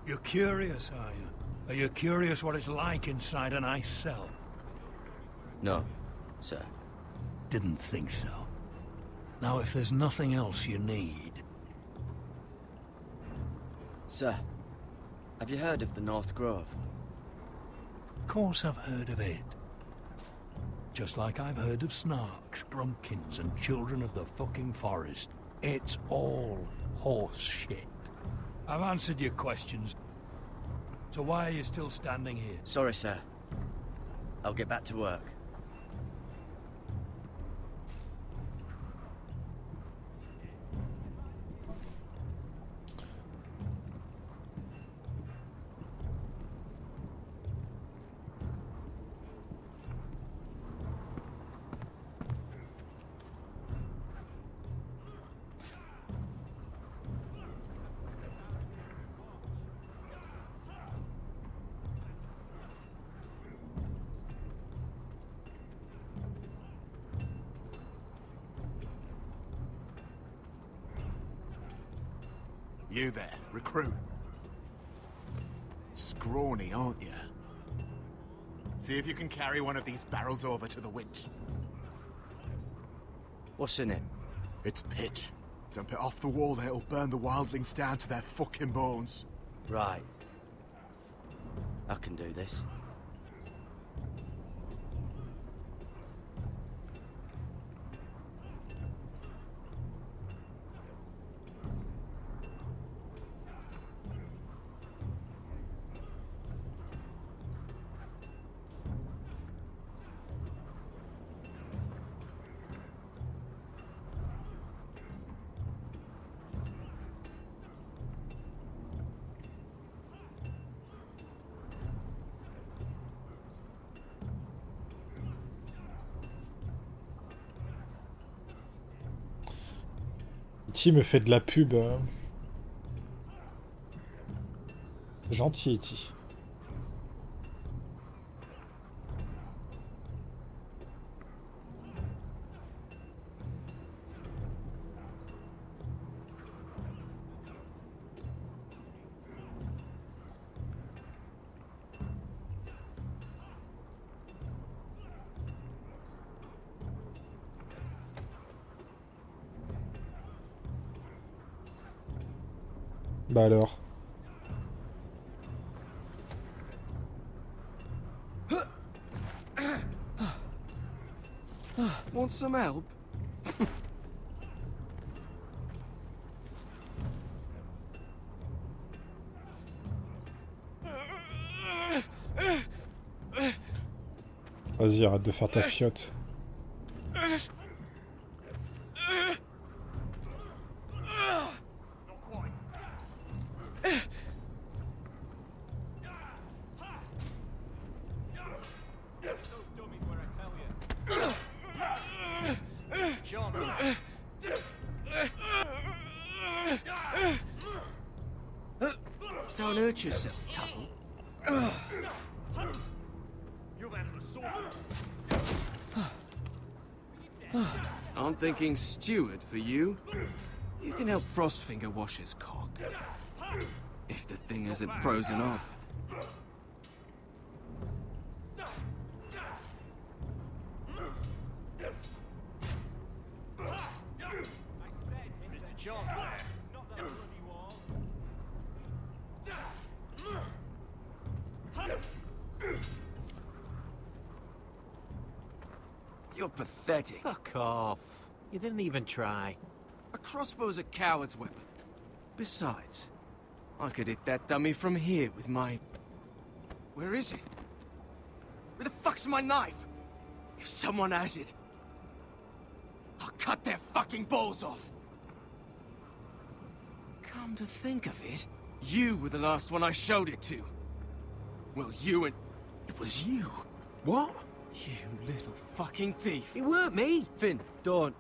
You're curious, are you? Are you curious what it's like inside an ice cell? No, sir. Didn't think so. Now, if there's nothing else you need... Sir, have you heard of the North Grove? Of course I've heard of it. Just like I've heard of Snarks, Grumpkins, and Children of the fucking Forest. It's all horse shit. I've answered your questions. So why are you still standing here? Sorry, sir. I'll get back to work. You there, recruit. Scrawny, aren't you? See if you can carry one of these barrels over to the winch. What's in it? It's pitch. Dump it off the wall there, it'll burn the wildlings down to their fucking bones. Right. I can do this. E.T. me fait de la pub. Gentil E.T. Bah alors. Want some help? Vas-y, arrête de faire ta fiotte. Don't hurt yourself, Tuttle. I'm thinking steward for you. You can help Frostfinger wash his cock. If the thing hasn't frozen off. Mr. Chancellor, not that bloody wall. You're pathetic. Fuck off. You didn't even try. A crossbow's a coward's weapon. Besides, I could hit that dummy from here with my... Where is it? Where the fuck's my knife? If someone has it, I'll cut their fucking balls off. Come to think of it, you were the last one I showed it to. Well, you and... It was you. What? You little fucking thief. It weren't me. Finn, don't.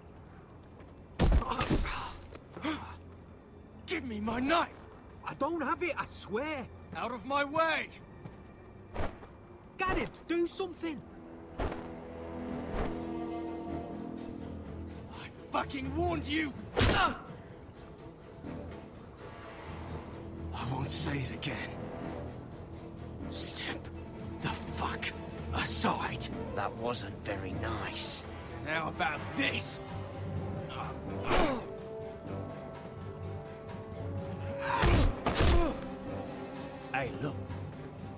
Give me my knife! I don't have it, I swear. Out of my way! Garrett, do something. I fucking warned you! I won't say it again. Step the fuck aside. That wasn't very nice. And how about this? Hey, look.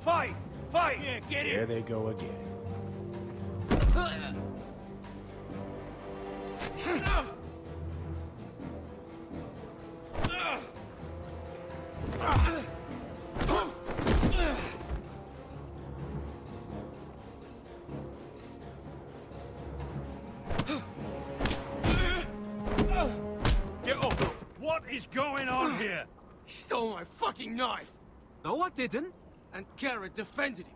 Fight! Fight! Yeah, get it! There they go again. Get up! What is going on here? He stole my fucking knife! No, I didn't. And Garrett defended him.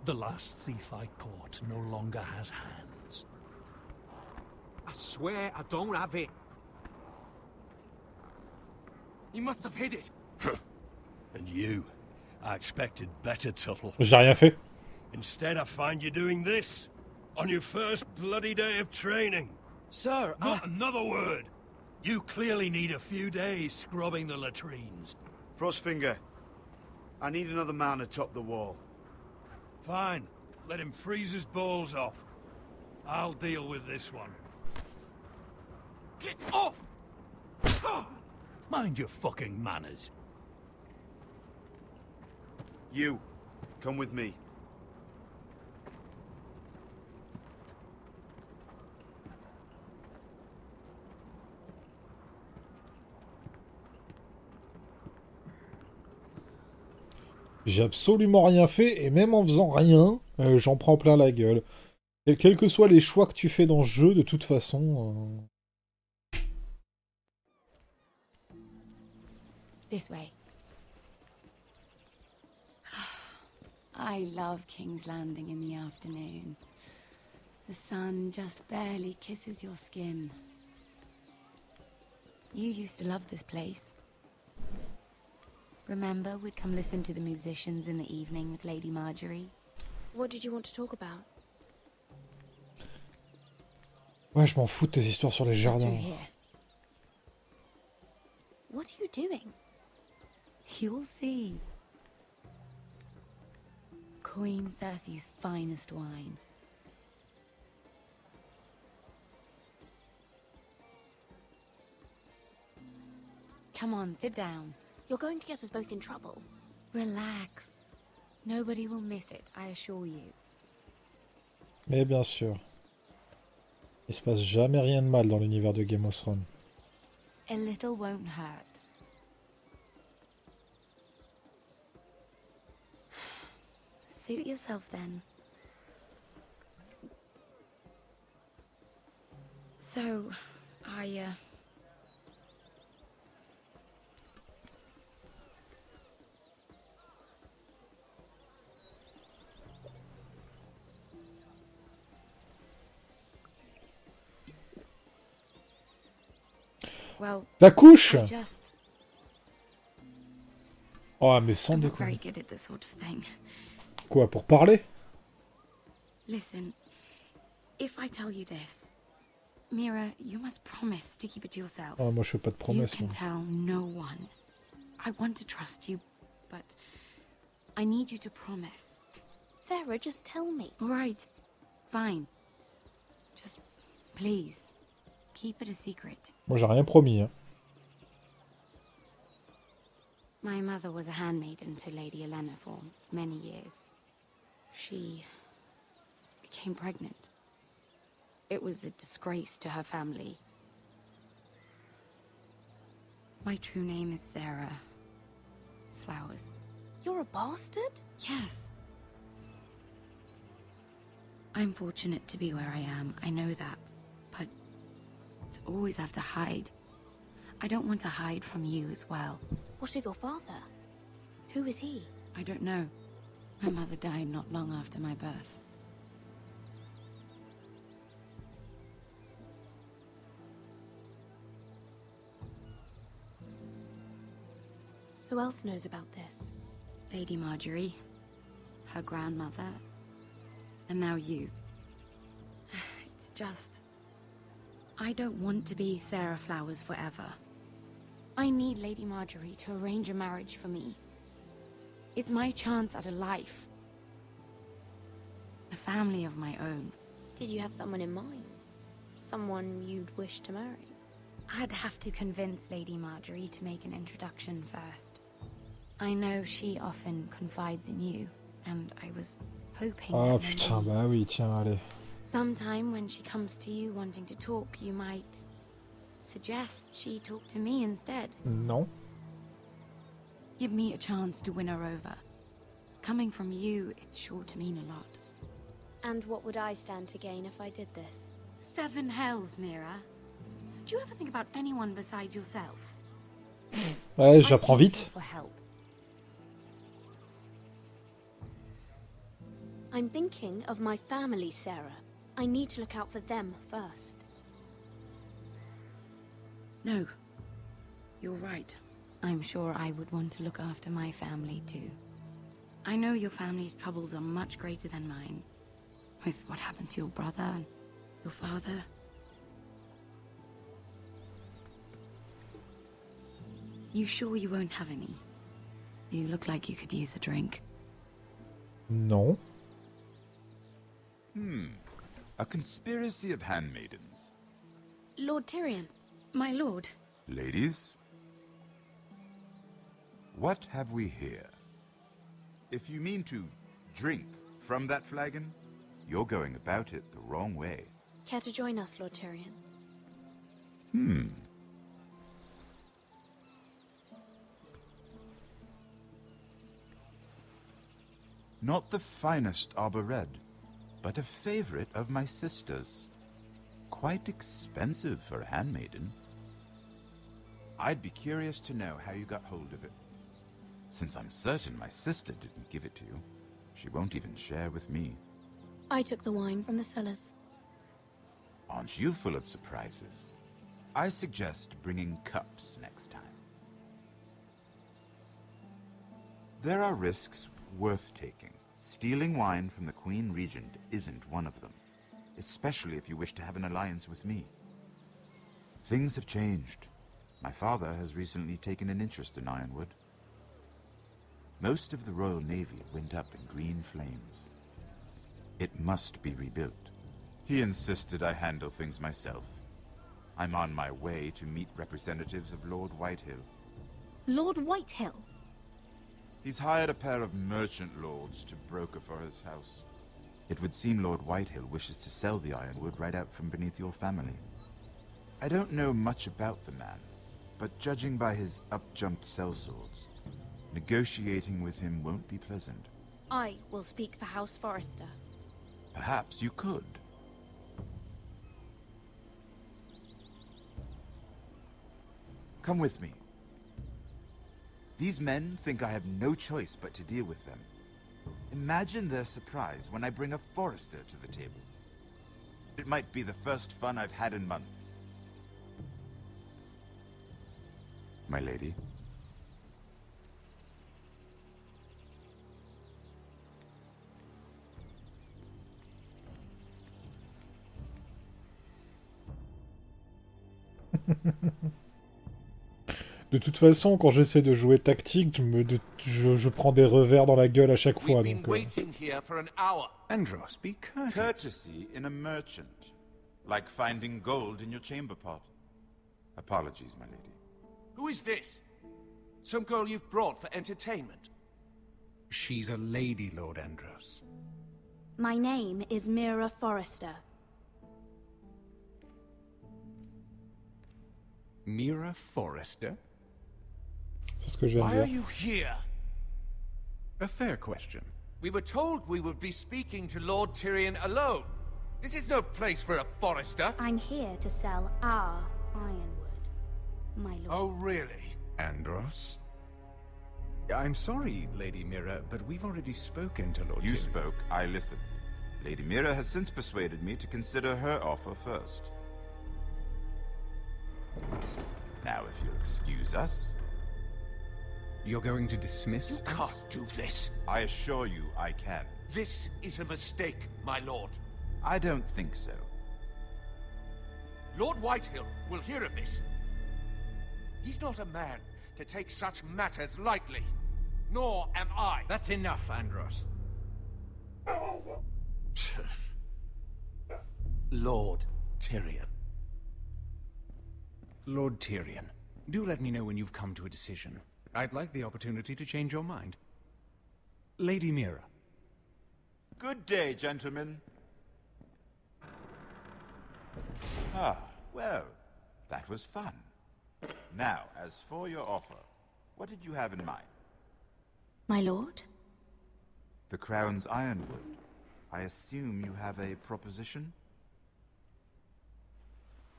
The last thief I caught no longer has hands. I swear I don't have it. He must have hid it. And you? I expected better, Tuttle. J'ai rien fait. Instead, I find you doing this. On your first bloody day of training. Sir, Not another word. You clearly need a few days scrubbing the latrines. Frostfinger, I need another man atop the wall. Fine. Let him freeze his balls off. I'll deal with this one. Get off! Mind your fucking manners. You, come with me. J'ai absolument rien fait, et même en faisant rien, j'en prends plein la gueule. Et quels que soient les choix que tu fais dans ce jeu, de toute façon... This way. I love King's Landing in the afternoon. The sun just barely kisses your skin. You used to love this place. Remember, we'd come listen to the musicians in the evening with Lady Marjorie? What did you want to talk about? Ouais, je m'en fous de tes histoires sur les jardins. What are you doing? You'll see. Queen Cersei's finest wine. Come on, sit down. You're going to get us both in trouble. Relax. Nobody will miss it, I assure you. Mais bien sûr. Il se passe jamais rien de mal dans l'univers de Game of Thrones. A little won't hurt. Suit yourself then. So, well, t'accouches? I just... Oh, mais sans I'm not déconner. very good at this sort of thing. Quoi, pour parler? Listen, if I tell you this, Mira, you must promise to keep it to yourself. Oh, moi je fais pas de promesses. You can tell no one. I want to trust you, but I need you to promise. Sarah, just tell me. All right, fine. Just please, keep it a secret. Moi j'ai rien promis. Hein. My mother was a handmaiden to Lady Olenna for many years. She became pregnant. It was a disgrace to her family. My true name is Sarah Flowers. You're a bastard? Yes. I'm fortunate to be where I am, I know that. But to always have to hide. I don't want to hide from you as well. What of your father? Who is he? I don't know. My mother died not long after my birth. Who else knows about this? Lady Marjorie, her grandmother, and now you. It's just... I don't want to be Sarah Flowers forever. I need Lady Marjorie to arrange a marriage for me. It's my chance at a life. A family of my own. Did you have someone in mind? Someone you'd wish to marry? I'd have to convince Lady Marjorie to make an introduction first. I know she often confides in you, and I was hoping Ah that putain, maybe bah oui, tiens, allez. sometime when she comes to you wanting to talk, you might suggest she talk to me instead. Non. Give me a chance to win her over. Coming from you, it's sure to mean a lot. And what would I stand to gain if I did this? 7 hells, Mira. Do you ever think about anyone besides yourself? Ouais, j'apprends vite. For help. I'm thinking of my family, Sarah. I need to look out for them first. No. You're right. I'm sure I would want to look after my family too. I know your family's troubles are much greater than mine. With what happened to your brother and your father. You sure you won't have any? You look like you could use a drink. Non. A conspiracy of handmaidens. Lord Tyrion. My lord. Ladies, what have we here? If you mean to drink from that flagon, you're going about it the wrong way. Care to join us, Lord Tyrion? Not the finest arbor red, but a favorite of my sister's. Quite expensive for a handmaiden. I'd be curious to know how you got hold of it. Since I'm certain my sister didn't give it to you, she won't even share with me. I took the wine from the cellars. Aren't you full of surprises? I suggest bringing cups next time. There are risks worth taking. Stealing wine from the Queen Regent isn't one of them, especially if you wish to have an alliance with me. Things have changed. My father has recently taken an interest in Ironwood. Most of the Royal Navy went up in green flames. It must be rebuilt. He insisted I handle things myself. I'm on my way to meet representatives of Lord Whitehill. Lord Whitehill? He's hired a pair of merchant lords to broker for his house. It would seem Lord Whitehill wishes to sell the Ironwood right out from beneath your family. I don't know much about the man, but judging by his up-jumped sellswords, negotiating with him won't be pleasant. I will speak for House Forrester. Perhaps you could. Come with me. These men think I have no choice but to deal with them. Imagine their surprise when I bring a Forrester to the table. It might be the first fun I've had in months. My lady. De toute façon, quand j'essaie de jouer tactique, je prends des revers dans la gueule à chaque fois. Donc, Waiting here for an hour. Andros, be courteous. Courtesy in a merchant. Like finding gold in your chamber pot. Apologies, my lady. Who is this? Some girl you've brought for entertainment? She's a lady, Lord Andros. My name is Mira Forrester. Mira Forrester? C'est ce que je viens de Why are dire. you here? A fair question. We were told we would be speaking to Lord Tyrion alone. This is no place for a Forrester. I'm here to sell our Ironwood, my lord. Oh, really? Andros? I'm sorry, Lady Mira, but we've already spoken to Lord You Tyrion. spoke, I listened. Lady Mira has since persuaded me to consider her offer first. Now, if you'll excuse us... You're going to dismiss? You can't do this. I assure you I can. This is a mistake, my lord. I don't think so. Lord Whitehill will hear of this. He's not a man to take such matters lightly. Nor am I. That's enough, Andros. Lord Tyrion. Lord Tyrion, do let me know when you've come to a decision. I'd like the opportunity to change your mind. Lady Mira. Good day, gentlemen. Ah, well, that was fun. Now, as for your offer, what did you have in mind? My lord? The Crown's Ironwood. I assume you have a proposition?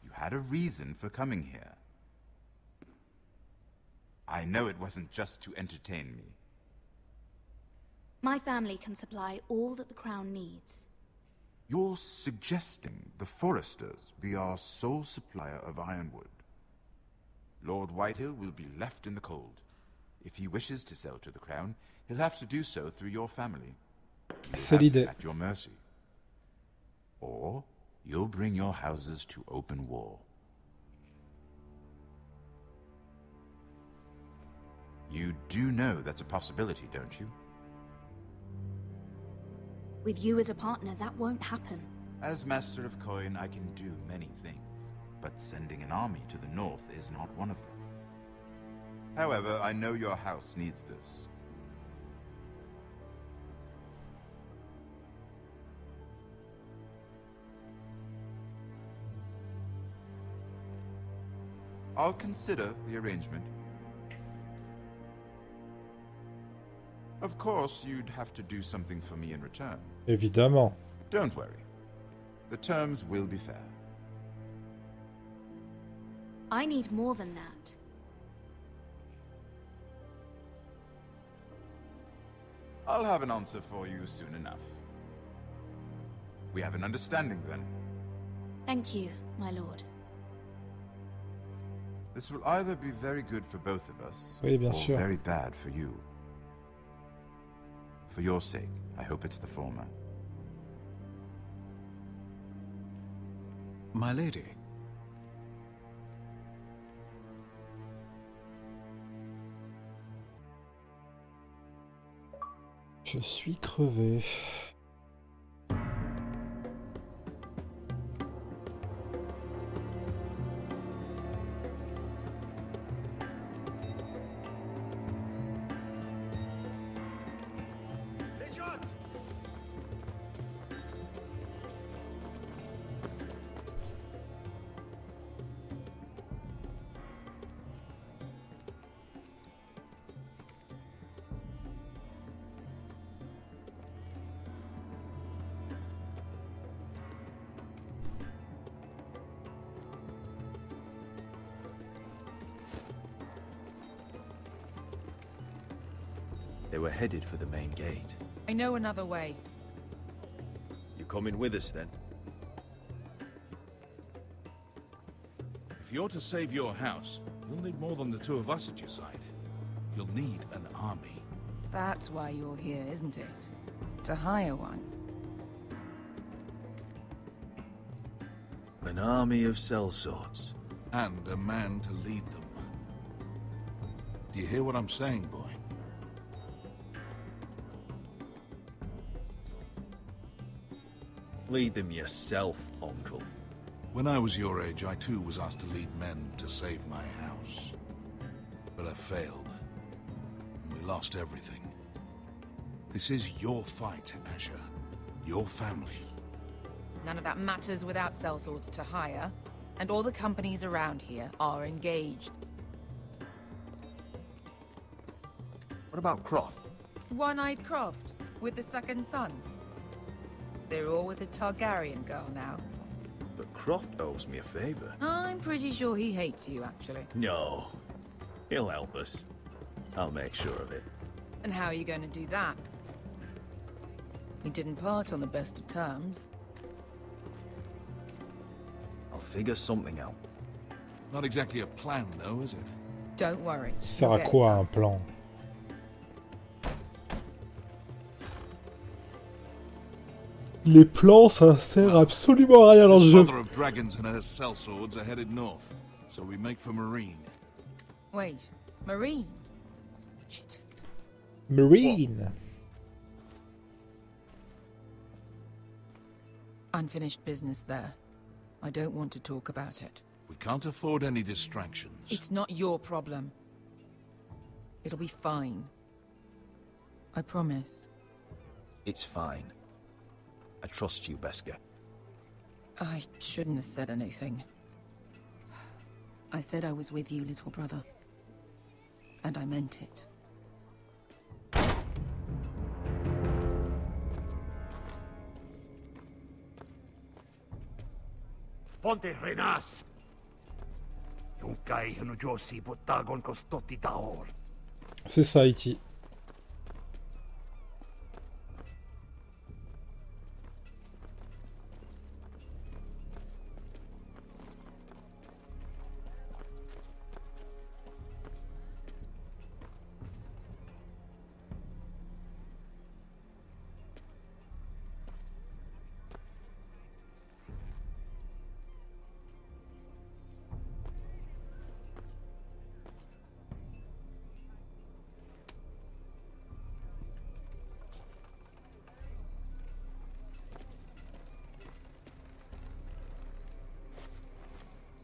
You had a reason for coming here. I know it wasn't just to entertain me. My family can supply all that the Crown needs. You're suggesting the Forresters be our sole supplier of Ironwood. Lord Whitehill will be left in the cold. If he wishes to sell to the Crown, he'll have to do so through your family. C'est l'idée. At your mercy. Or you'll bring your houses to open war. You do know that's a possibility, don't you? With you as a partner, that won't happen. As Master of Coin, I can do many things, but sending an army to the north is not one of them. However, I know your house needs this. I'll consider the arrangement. Of course, you'd have to do something for me in return. Évidemment. Don't worry. The terms will be fair. I need more than that. I'll have an answer for you soon enough. We have an understanding then. Thank you, my lord. This will either be very good for both of us, Oui, bien or sûr. very bad for you. For your sake, I hope it's the former. My lady. Je suis crevé. They were headed for the main gate. I know another way. You coming with us then? If you're to save your house, you'll need more than the two of us at your side. You'll need an army. That's why you're here, isn't it? To hire one. An army of sellswords. And a man to lead them. Do you hear what I'm saying, boy? Lead them yourself, Uncle. When I was your age, I too was asked to lead men to save my house. But I failed. And we lost everything. This is your fight, Asher. Your family. None of that matters without sellswords to hire, and all the companies around here are engaged. What about Croft? One-eyed Croft, with the second sons. They're all with the Targaryen girl now. But Croft owes me a favor. I'm pretty sure he hates you, actually. No. He'll help us. I'll make sure of it. And how are you going to do that? We didn't part on the best of terms. I'll figure something out. Not exactly a plan, though, is it? Don't worry. Ça sert à quoi un plan? Les plans, ça sert absolument à rien dans ce jeu. Mother of Dragons and her sellswords are headed north, so we make for Marine. Wait, Marine? Shit. Marine. Unfinished business there. I don't want to talk about it. We can't afford any distractions. It's not your problem. It'll be fine. I promise. It's fine. I trust you, Beskar. I shouldn't have said anything. I said I was with you, little brother. And I meant it. Ponte Renas! Yung kay Hanujosi Botagon Kostoti Taor. C'est ça, Haïti.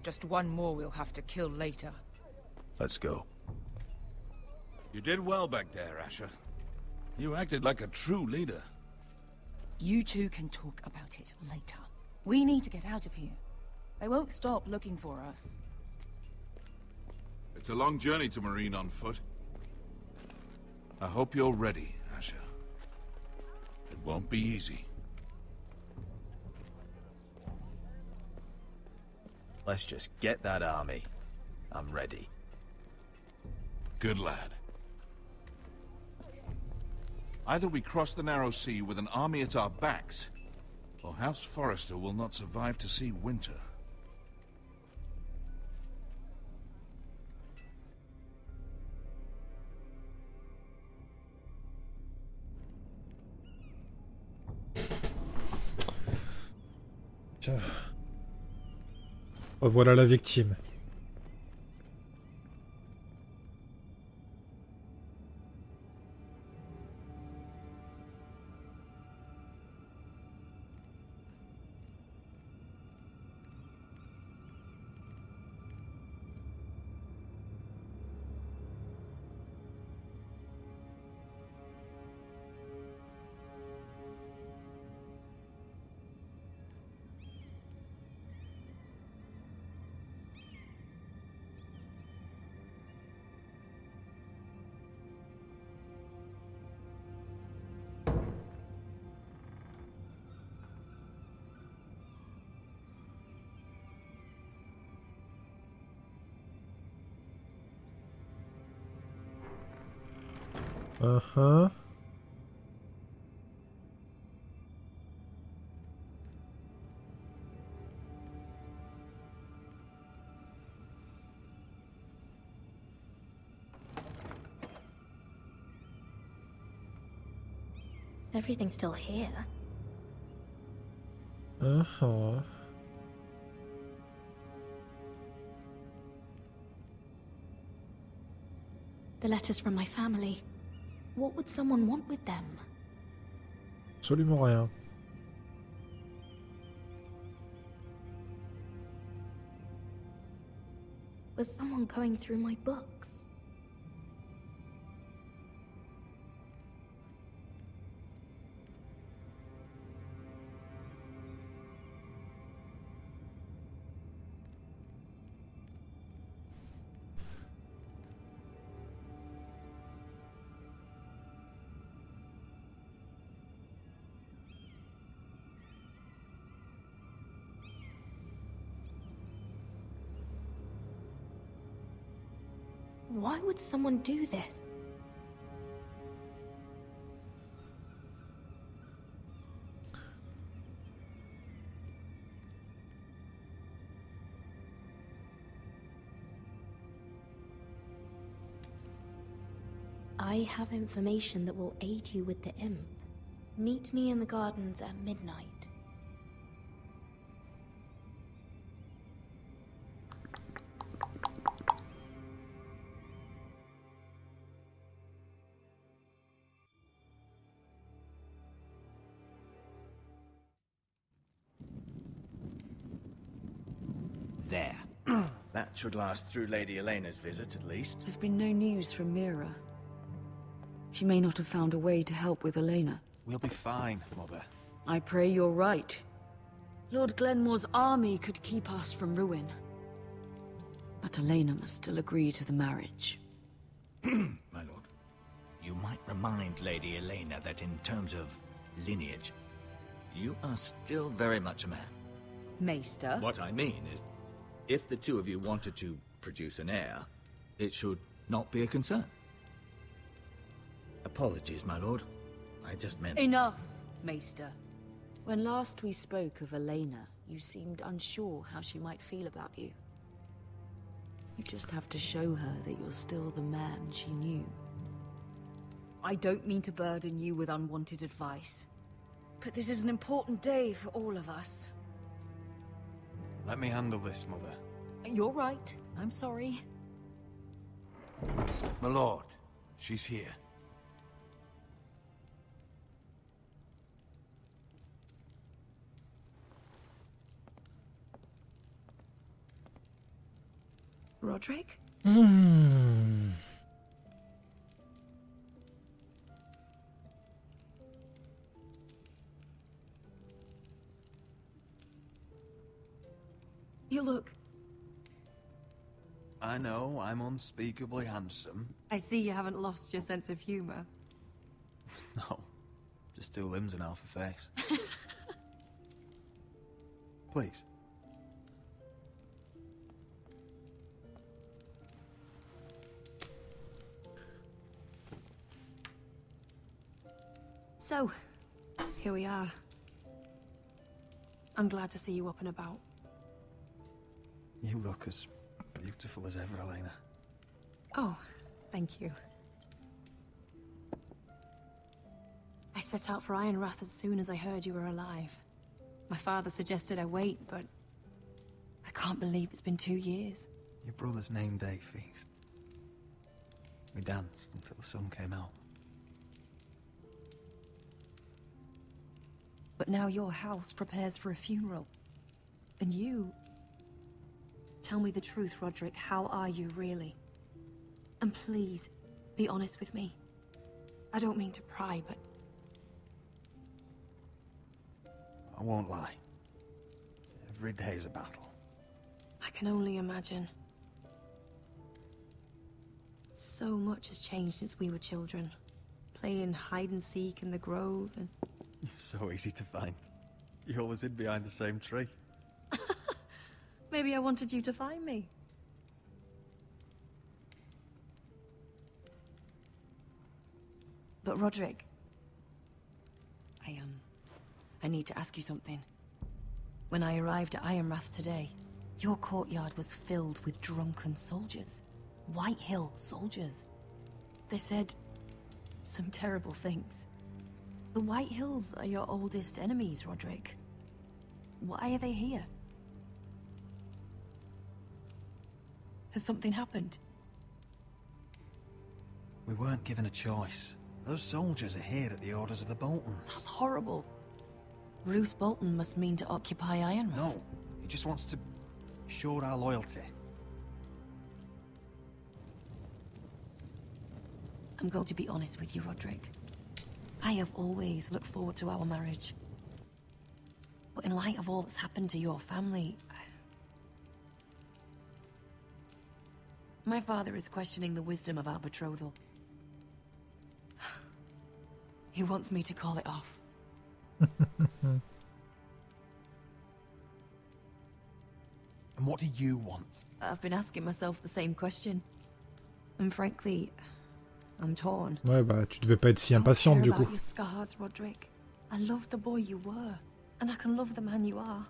Just one more we'll have to kill later. Let's go. You did well back there, Asher. You acted like a true leader. You two can talk about it later. We need to get out of here. They won't stop looking for us. It's a long journey to Marine on foot. I hope you're ready, Asher. It won't be easy. Let's just get that army. I'm ready. Good lad. Either we cross the narrow sea with an army at our backs, or House Forrester will not survive to see winter. Tiens. Revoilà la victime. Uh-huh. Everything's still here. Uh-huh. The letters from my family. What would someone want with them? Absolument rien. Was someone going through my books? Why would someone do this? I have information that will aid you with the imp. Meet me in the gardens at midnight. There. That should last through Lady Elena's visit, at least. There's been no news from Mira. She may not have found a way to help with Elena. We'll be fine, Mother. I pray you're right. Lord Glenmore's army could keep us from ruin. But Elena must still agree to the marriage. My lord, you might remind Lady Elena that in terms of lineage, you are still very much a man. Maester? What I mean is, if the two of you wanted to produce an heir, it should not be a concern. Apologies, my lord. I just meant... Enough, Maester. When last we spoke of Elena, you seemed unsure how she might feel about you. You just have to show her that you're still the man she knew. I don't mean to burden you with unwanted advice, but this is an important day for all of us. Let me handle this, Mother. You're right. I'm sorry. My lord, she's here. Roderick? You look... I know, I'm unspeakably handsome. I see you haven't lost your sense of humor. No, just 2 limbs and half a face. Please. So, here we are. I'm glad to see you up and about. You look as beautiful as ever, Elena. Oh, thank you. I set out for Ironrath as soon as I heard you were alive. My father suggested I wait, but I can't believe it's been 2 years. Your brother's name day feast. We danced until the sun came out. But now your house prepares for a funeral. And you... Tell me the truth, Roderick. How are you, really? And please, be honest with me. I don't mean to pry, but... I won't lie. Every day's a battle. I can only imagine. So much has changed since we were children. Playing hide-and-seek in the grove and... You're so easy to find. You always hid behind the same tree. Maybe I wanted you to find me. But Roderick... I need to ask you something. When I arrived at Ironrath today, your courtyard was filled with drunken soldiers. White Hill soldiers. They said some terrible things. The White Hills are your oldest enemies, Roderick. Why are they here? Has something happened? We weren't given a choice. Those soldiers are here at the orders of the Boltons. That's horrible. Roose Bolton must mean to occupy Ironrath. No, he just wants to assure our loyalty. I'm going to be honest with you, Roderick. I have always looked forward to our marriage. But in light of all that's happened to your family... My father is questioning the wisdom of our betrothal. He wants me to call it off. And what do you want? I've been asking myself the same question. And frankly, I'm torn. Ouais, bah, tu devais pas être si impatiente, du coup. Your scars, Roderick. I love the boy you were, and I can love the man you are.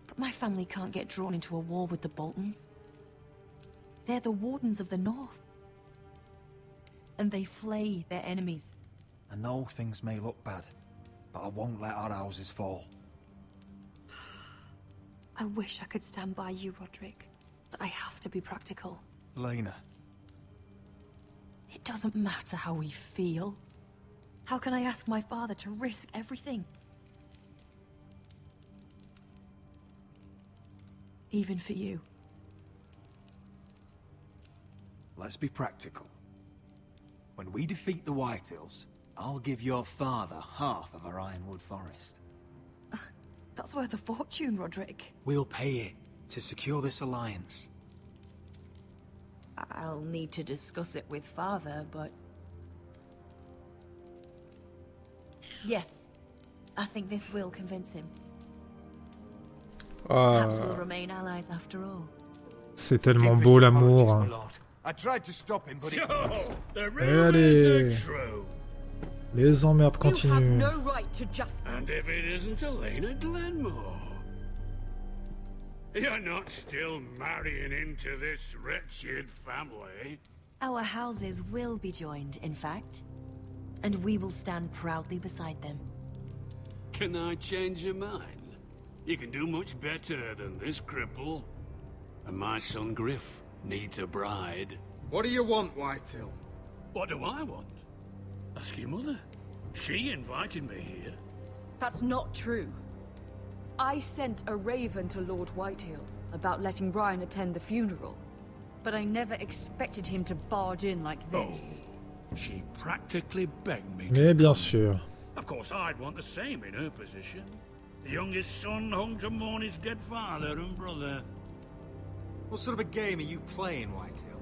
But my family can't get drawn into a war with the Boltons. They're the Wardens of the North. And they flay their enemies. I know things may look bad, but I won't let our houses fall. I wish I could stand by you, Roderick, but I have to be practical. Lena. It doesn't matter how we feel. How can I ask my father to risk everything? Even for you. Let's be practical. When we defeat the Whitehills, I'll give your father half of our Ironwood forest. That's worth a fortune, Roderick. We'll pay it to secure this alliance. I'll need to discuss it with father, but... Yes, I think this will convince him. Perhaps we'll remain allies after all. C'est tellement beau l'amour. Hein. I tried to stop him, but Et allez, les emmerdes continuent. No right to just... And if it isn't Elena Glenmore? You're not still marrying into this wretched family? Our houses will be joined, in fact. And we will stand proudly beside them. Can I change your mind? You can do much better than this cripple. And my son Griff needs a bride. What do you want, Whitehill? What do I want? Ask your mother. She invited me here. That's not true. I sent a raven to Lord Whitehill, about letting Ryan attend the funeral. But I never expected him to barge in like this. Oh, she practically begged me. Mais bien sûr. Of course, I'd want the same in her position. The youngest son home to mourn his dead father and brother. What sort of a game are you playing, Whitetail?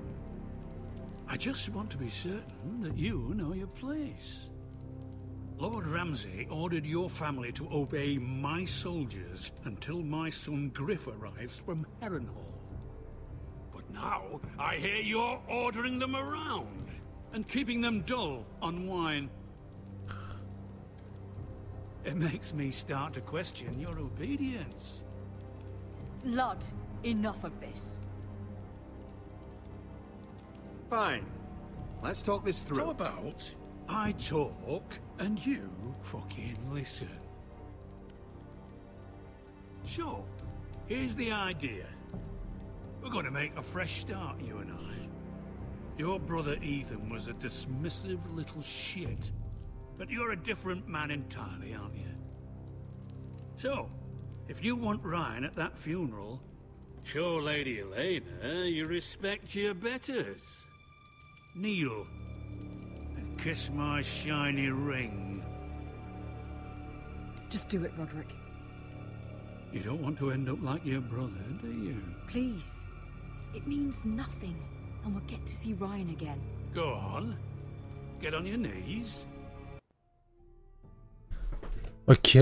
I just want to be certain that you know your place. Lord Ramsay ordered your family to obey my soldiers until my son Griff arrives from Harrenhal. But now, I hear you're ordering them around and keeping them dull on wine. It makes me start to question your obedience. Lud, enough of this. Fine. Let's talk this through. How about I talk and you fucking listen? Sure. Here's the idea. We're going to make a fresh start, you and I. Your brother Ethan was a dismissive little shit. But you're a different man entirely, aren't you? So, if you want Ryan at that funeral, show Lady Elena you respect your betters. Kneel and kiss my shiny ring. Just do it, Roderick. You don't want to end up like your brother, do you? Please. It means nothing, and we'll get to see Ryan again. Go on. Get on your knees. Ok.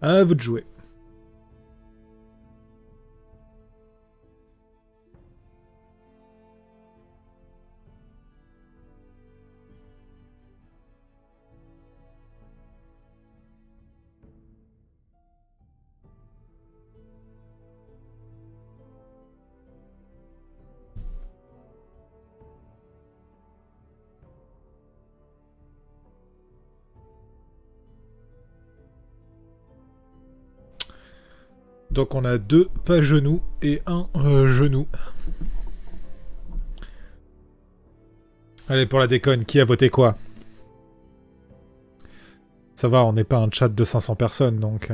À vous de jouer. Donc on a 2 pas genoux et un genou. Allez, pour la déconne, qui a voté quoi? Ça va, on n'est pas un chat de 500 personnes, donc...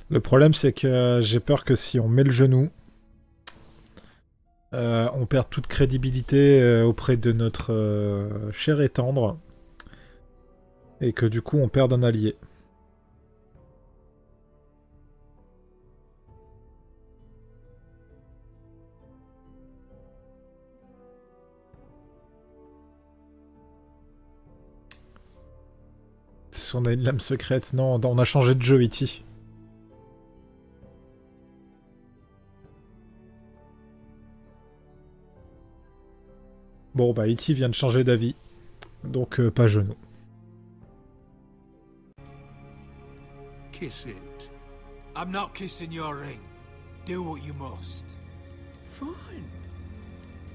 Le problème, c'est que j'ai peur que si on met le genou, on perd toute crédibilité auprès de notre cher et tendre, et que du coup, on perd un allié. Si on a une lame secrète, non, on a changé de jeu, E.T. Bon, bah, E.T. vient de changer d'avis. Donc, pas genou. Kiss it. I'm not kissing your ring. Do what you must. Fine.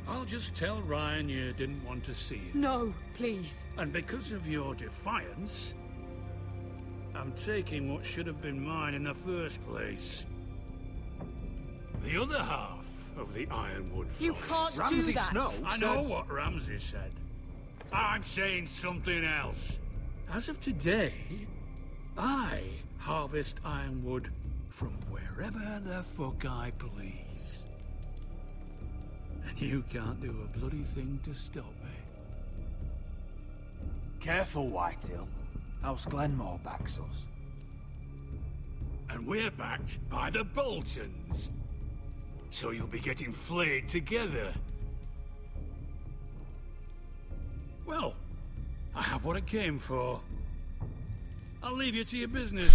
I'll just tell Ryan you didn't want to see him. No, please. And because of your defiance, I'm taking what should have been mine in the first place. The other half of the Ironwood Forest. You can't do that. Snow I know what Ramsay said. I'm saying something else. As of today, I harvest ironwood from wherever the fuck I please. And you can't do a bloody thing to stop me. Careful, Whitehill. House Glenmore backs us. And we're backed by the Boltons. So you'll be getting flayed together. Well, I have what I came for. I'll leave you to your business.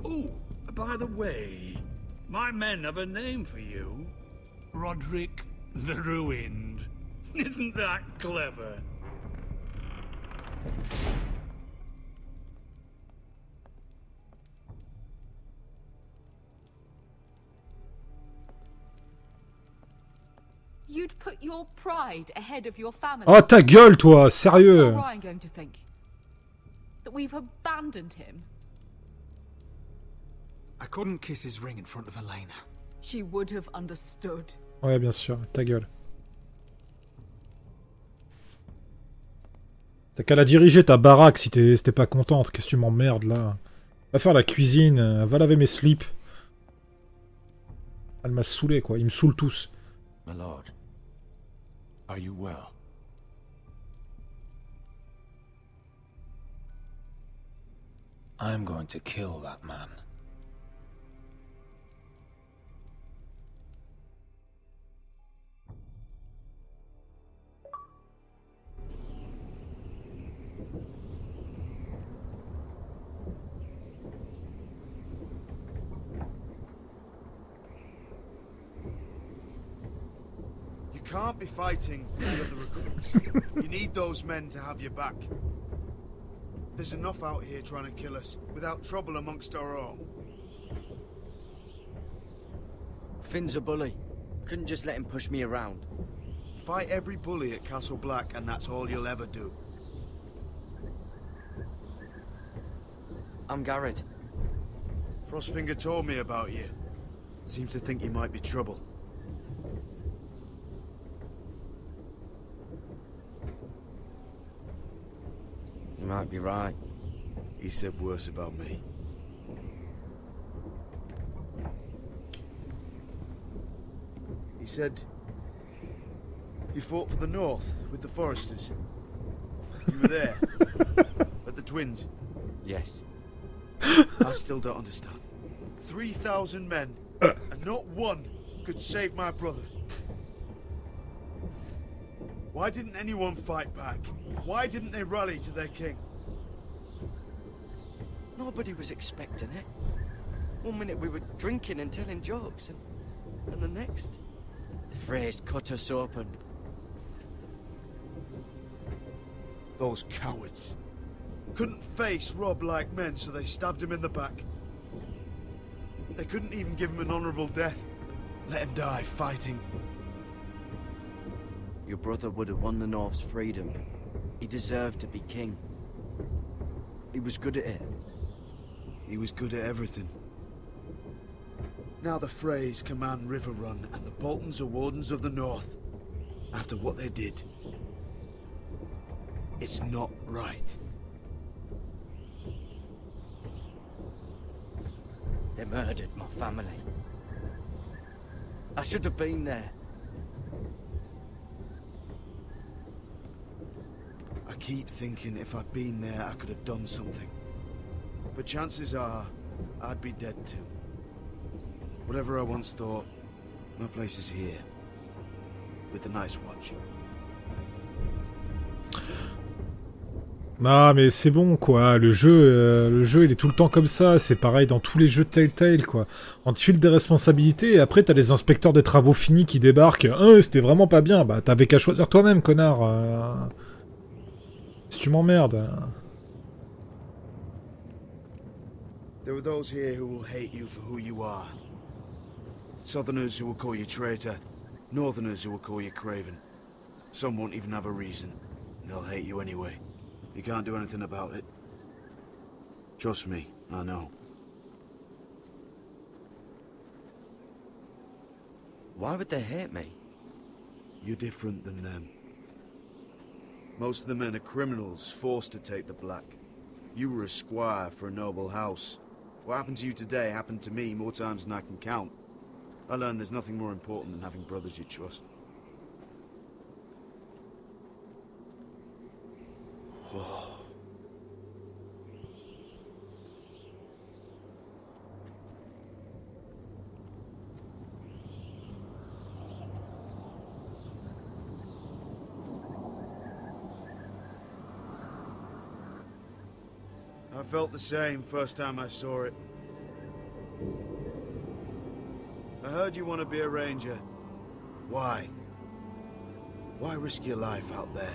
Oh, by the way, my men have a name for you. Roderick the Ruined. Isn't that clever? You'd put your pride ahead of your family. Oh ta gueule toi, sérieux. What's Ryan going to think? That we've abandoned him? I couldn't kiss his ring in front of Elena. She would have understood. Ouais, bien sûr, ta gueule. T'as qu'à la diriger ta baraque si t'es pas contente. Qu'est-ce que tu m'emmerdes là? Va faire la cuisine, va laver mes slips. Elle m'a saoulé quoi, ils me saoulent tous. My lord, are you well? I'm going to kill that man. You can't be fighting any of the recruits. You need those men to have your back. There's enough out here trying to kill us, without trouble amongst our own. Finn's a bully. Couldn't just let him push me around. Fight every bully at Castle Black, and that's all you'll ever do. I'm Garrett. Frostfinger told me about you. Seems to think you might be trouble. You might be right. He said worse about me. He said you fought for the North with the Foresters. You were there at the Twins. Yes. I still don't understand. 3,000 men, and not one could save my brother. Why didn't anyone fight back? Why didn't they rally to their king? Nobody was expecting it. One minute we were drinking and telling jokes, and the next, the Freys cut us open. Those cowards. Couldn't face Rob like men, so they stabbed him in the back. They couldn't even give him an honorable death. Let him die fighting. Your brother would have won the North's freedom. He deserved to be king. He was good at it. He was good at everything. Now the Freys command Riverrun, and the Boltons are Wardens of the North. After what they did. It's not right. They murdered my family. I should have been there. I keep thinking if I'd been there, I could have done something. But chances are, I'd be dead too. Whatever I once thought, my place is here. With the Night's Watch. Ah mais c'est bon quoi, le jeu il est tout le temps comme ça, c'est pareil dans tous les jeux de TellTale quoi. On te file des responsabilités et après t'as les inspecteurs des travaux finis qui débarquent. C'était vraiment pas bien, bah t'avais qu'à choisir toi-même connard. Si tu m'emmerdes. There are those here who will hate you for who you are. Southerners who will call you traitor, Northerners who will call you craven. Some won't even have a reason. They'll hate you anyway. You can't do anything about it. Trust me, I know. Why would they hate me? You're different than them. Most of the men are criminals, forced to take the black. You were a squire for a noble house. What happened to you today happened to me more times than I can count. I learned there's nothing more important than having brothers you trust. I felt the same first time I saw it. I heard you want to be a ranger. Why? Why risk your life out there?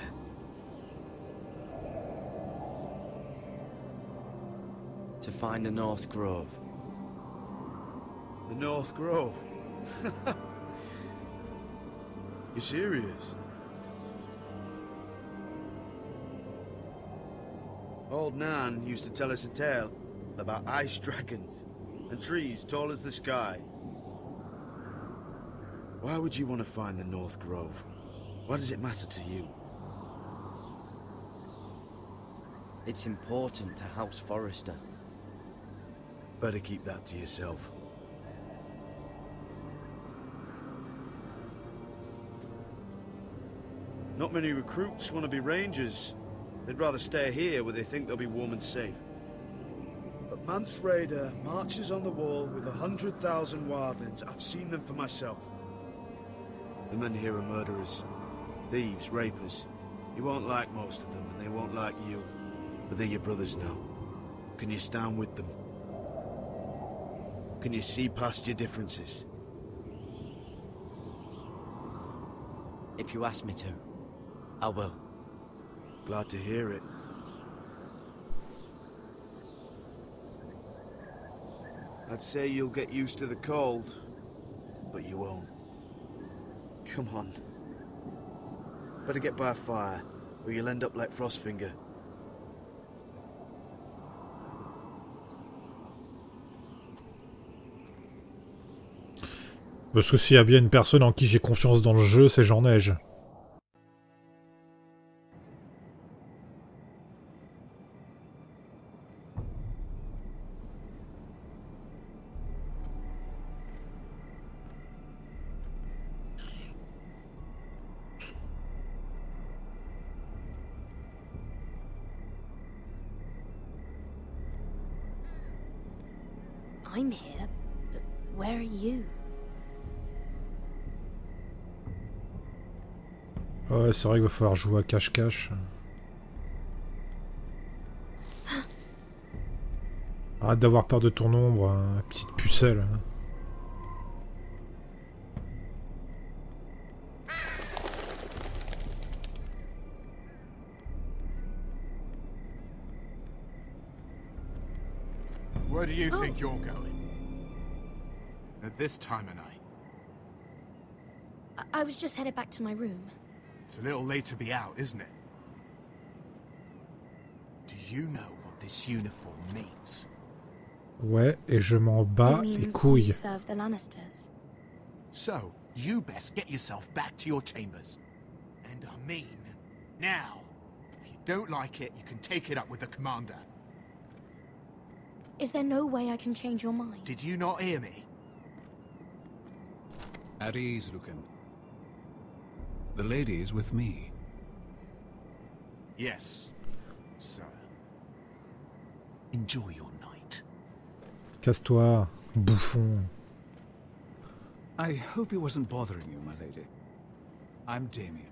To find the North Grove. The North Grove? You serious? Old Nan used to tell us a tale about ice dragons and trees tall as the sky. Why would you want to find the North Grove? Why does it matter to you? It's important to House Forrester. Better keep that to yourself. Not many recruits want to be rangers. They'd rather stay here where they think they'll be warm and safe. But Mance Raider marches on the wall with 100,000 wildlings. I've seen them for myself. The men here are murderers, thieves, rapers. You won't like most of them, and they won't like you. But they're your brothers now. Can you stand with them? Can you see past your differences? If you ask me to, I will. Glad to hear it. I'd say you'll get used to the cold, but you won't. Come on. Better get by a fire, or you'll end up like Frostfinger. Parce que s'il y a bien une personne en qui j'ai confiance dans le jeu, c'est Jean Neige. I'm here, but where are you? Ouais, c'est vrai qu'il va falloir jouer à cache-cache. Arrête d'avoir peur de ton ombre, hein, petite pucelle. Where do you think you're going? At this time of night? I was just headed back to my room. It's a little late to be out, isn't it? Do you know what this uniform means? Ouais, et je m'en bats les couilles. Serve the Lannisters. So, you best get yourself back to your chambers. And I mean, now. If you don't like it, you can take it up with the commander. Is there no way I can change your mind? Did you not hear me? At ease, Lucan. The lady is with me. Yes, sir. Enjoy your night. Casse-toi, bouffon. I hope he wasn't bothering you, my lady. I'm Damien.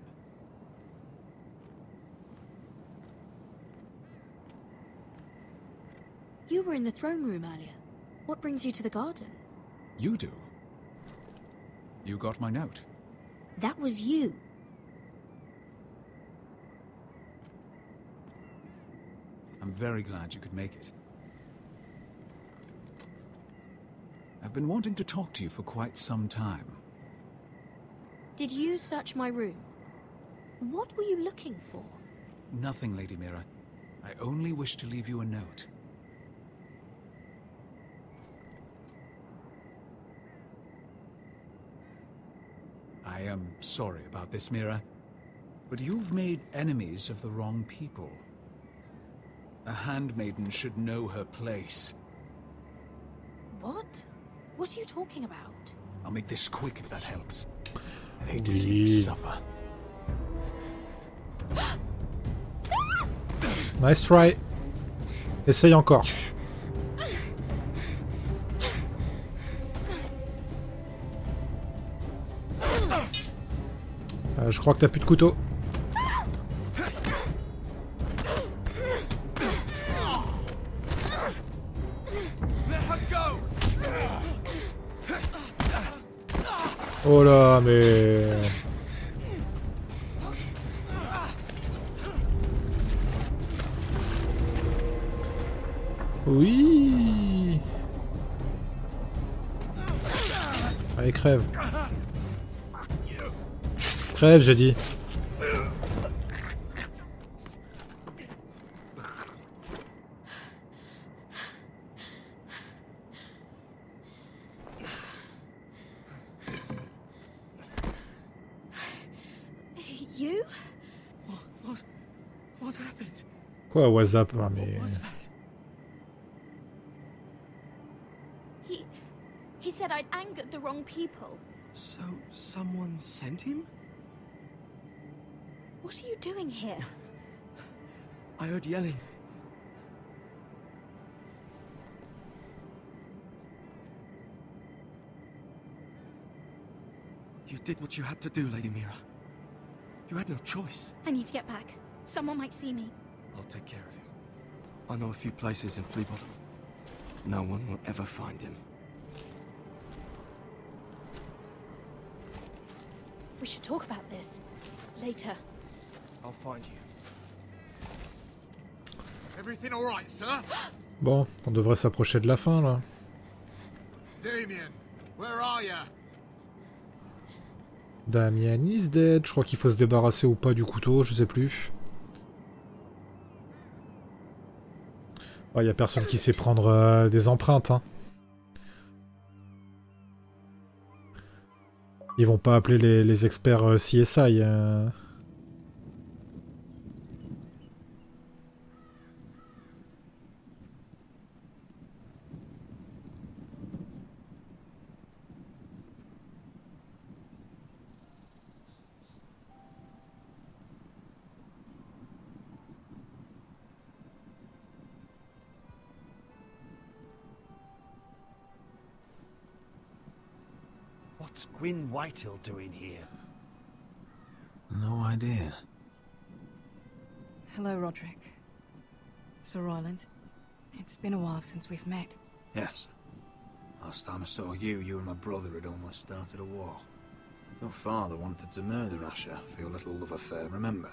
You were in the throne room earlier. What brings you to the gardens? You do. You got my note. That was you. I'm very glad you could make it. I've been wanting to talk to you for quite some time. Did you search my room? What were you looking for? Nothing, Lady Mira. I only wish to leave you a note. I am sorry about this, Mira. But you've made enemies of the wrong people. A handmaiden should know her place. What? What are you talking about? I'll make this quick if that helps. I'd hate to see you suffer. Nice try. Essaye encore. Je crois que t'as plus de couteau. Oh là, mais... Oui. Allez, crève. Crève, j'ai dit. You? What happened? Quoi, WhatsApp, ah, mais... He said I'd angered the wrong people. So, someone sent him? What are you doing here? I heard yelling. You did what you had to do, Lady Mira. You had no choice. I need to get back. Someone might see me. I'll take care of him. I know a few places in Fleabottom. No one will ever find him. We should talk about this. Later. I'll find you. Everything all right, sir? Bon, on devrait s'approcher de la fin, là. Damien, where are you? Damien is dead. Je crois qu'il faut se débarrasser ou pas du couteau, je sais plus. Il y a personne qui sait prendre des empreintes, hein. Ils vont pas appeler les experts CSI. What's Gwyn Whitehill doing here? No idea. Hello, Roderick. Sir Roland. It's been a while since we've met. Yes. Last time I saw you, you and my brother had almost started a war. Your father wanted to murder Asher for your little love affair, remember?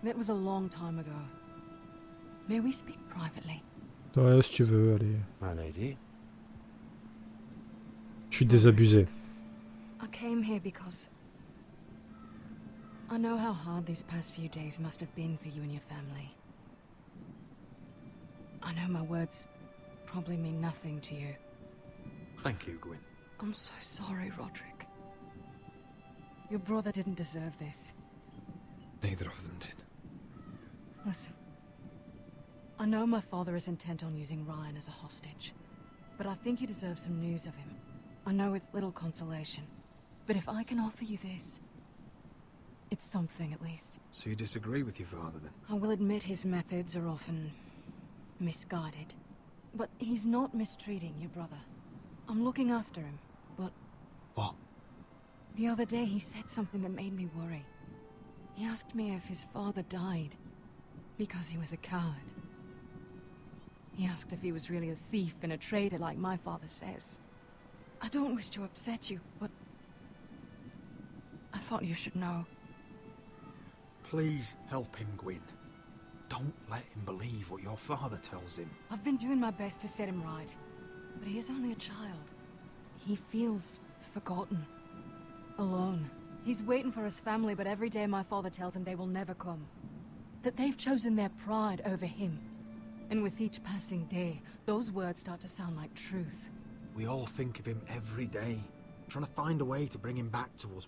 That was a long time ago. May we speak privately? Ouais, si tu veux, allez. My lady. Je suis désabusé. I came here because I know how hard these past few days must have been for you and your family. I know my words probably mean nothing to you. Thank you, Gwyn. I'm so sorry, Roderick. Your brother didn't deserve this. Neither of them did. Listen. I know my father is intent on using Ryan as a hostage, but I think you deserve some news of him. I know it's little consolation, but if I can offer you this, it's something at least. So you disagree with your father, then? I will admit his methods are often misguided, but he's not mistreating your brother. I'm looking after him, but... What? The other day he said something that made me worry. He asked me if his father died because he was a coward. He asked if he was really a thief and a traitor like my father says. I don't wish to upset you, but I thought you should know. Please help him, Gwyn. Don't let him believe what your father tells him. I've been doing my best to set him right, but he is only a child. He feels forgotten, alone. He's waiting for his family, but every day my father tells him they will never come. That they've chosen their pride over him. And with each passing day, those words start to sound like truth. We all think of him every day, trying to find a way to bring him back to us.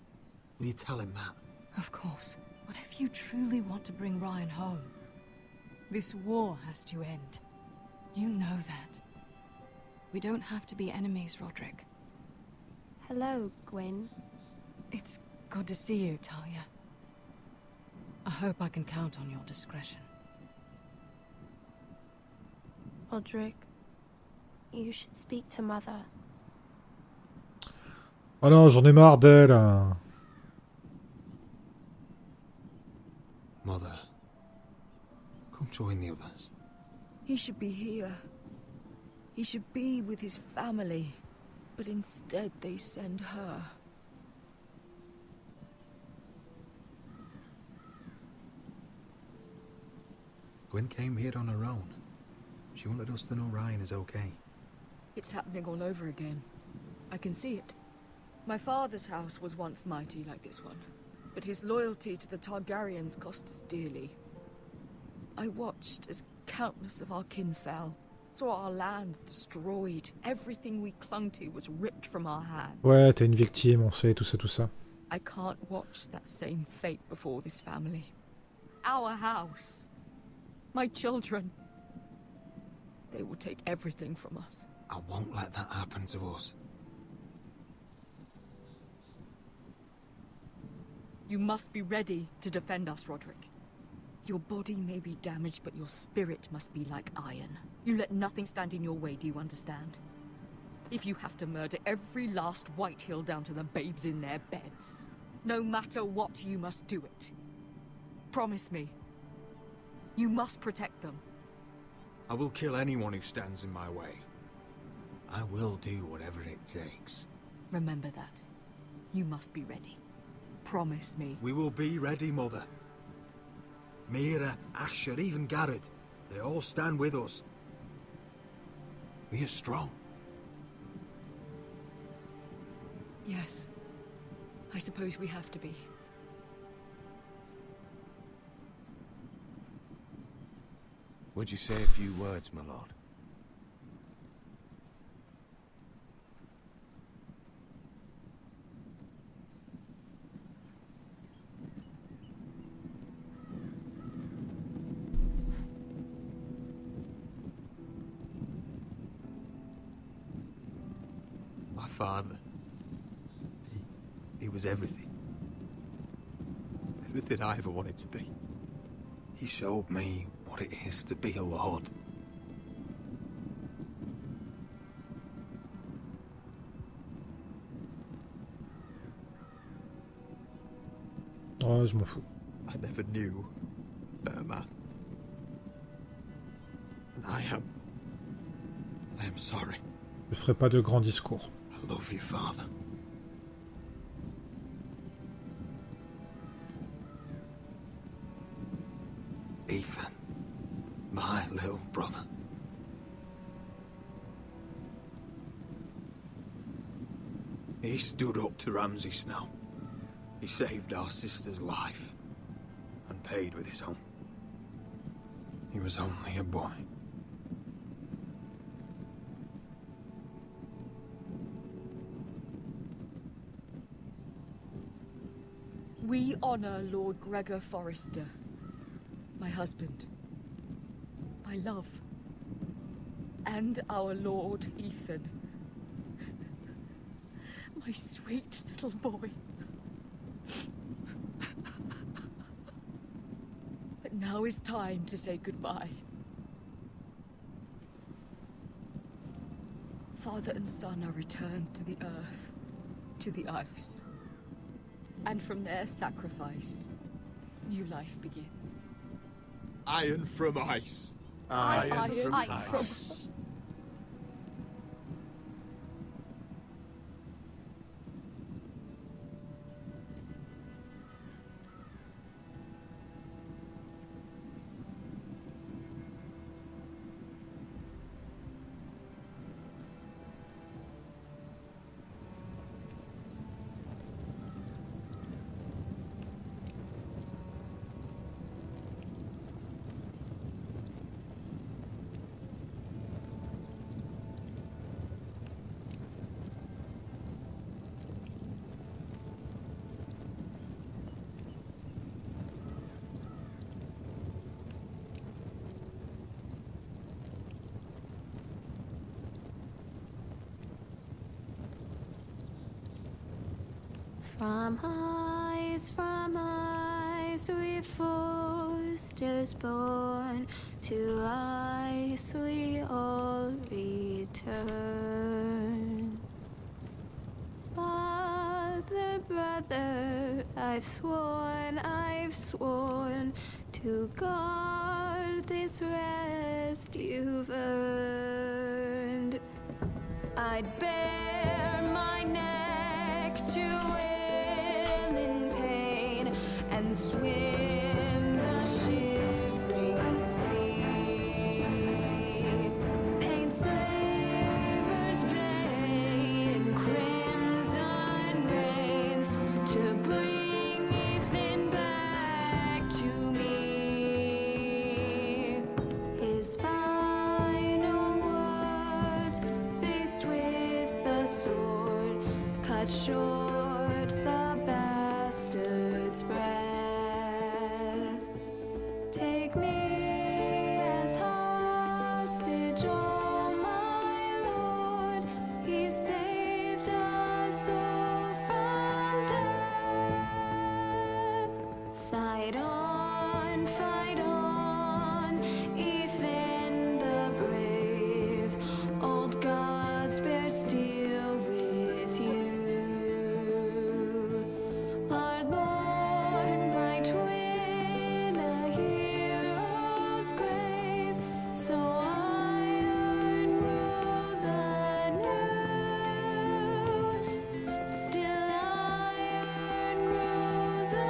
Will you tell him that? Of course. But if you truly want to bring Ryan home, this war has to end. You know that. We don't have to be enemies, Roderick. Hello, Gwyn. It's good to see you, Talia. I hope I can count on your discretion. Roderick, you should speak to Mother. Oh non, j'en ai marre d'elle. Mother, come join the others. He should be here. He should be with his family. But instead they send her. Gwen came here on her own. She wanted us to know Ryan is okay. It's happening all over again. I can see it. My father's house was once mighty like this one, but his loyalty to the Targaryens cost us dearly. I watched as countless of our kin fell, saw our lands destroyed, everything we clung to was ripped from our hands. Ouais, t'es une victime, on sait, tout ça, tout ça. I can't watch that same fate before this family. Our house. My children. They will take everything from us. I won't let that happen to us. You must be ready to defend us, Roderick. Your body may be damaged, but your spirit must be like iron. You let nothing stand in your way, do you understand? If you have to murder every last Whitehill down to the babes in their beds, no matter what, you must do it. Promise me. You must protect them. I will kill anyone who stands in my way. I will do whatever it takes. Remember that. You must be ready. Promise me. We will be ready, Mother. Mira, Asher, even Garrett. They all stand with us. We are strong. Yes. I suppose we have to be. Would you say a few words, my lord? My father. He was everything. Everything I ever wanted to be. He showed me what it is to be a lord. Oh, je m'en fous. I never knew a better man. And I am sorry. Je ferai pas de grands discours. I love you, father. Ethan, my little brother. He stood up to Ramsay Snow. He saved our sister's life and paid with his own. He was only a boy. We honor Lord Gregor Forrester, my husband, my love, and our Lord Ethan, my sweet little boy. But now is time to say goodbye. Father and son are returned to the earth, to the ice. And from their sacrifice, new life begins. Iron from ice. Iron from ice. From eyes, we foresters born, to ice we all return. Father, brother, I've sworn to guard this rest you've earned. I'd bare my neck to wail in pain and swim the shivering sea. Paint slavers play in crimson rains to bring Ethan back to me. His final words, faced with the sword, cut short the bastard's breath. Take me as hostage, oh my lord. He saved us all from death. Fight on, Ethan the brave. Old gods bear steel with you. Our Lord might win a hero's grave, so iron rules anew. Still iron rules anew.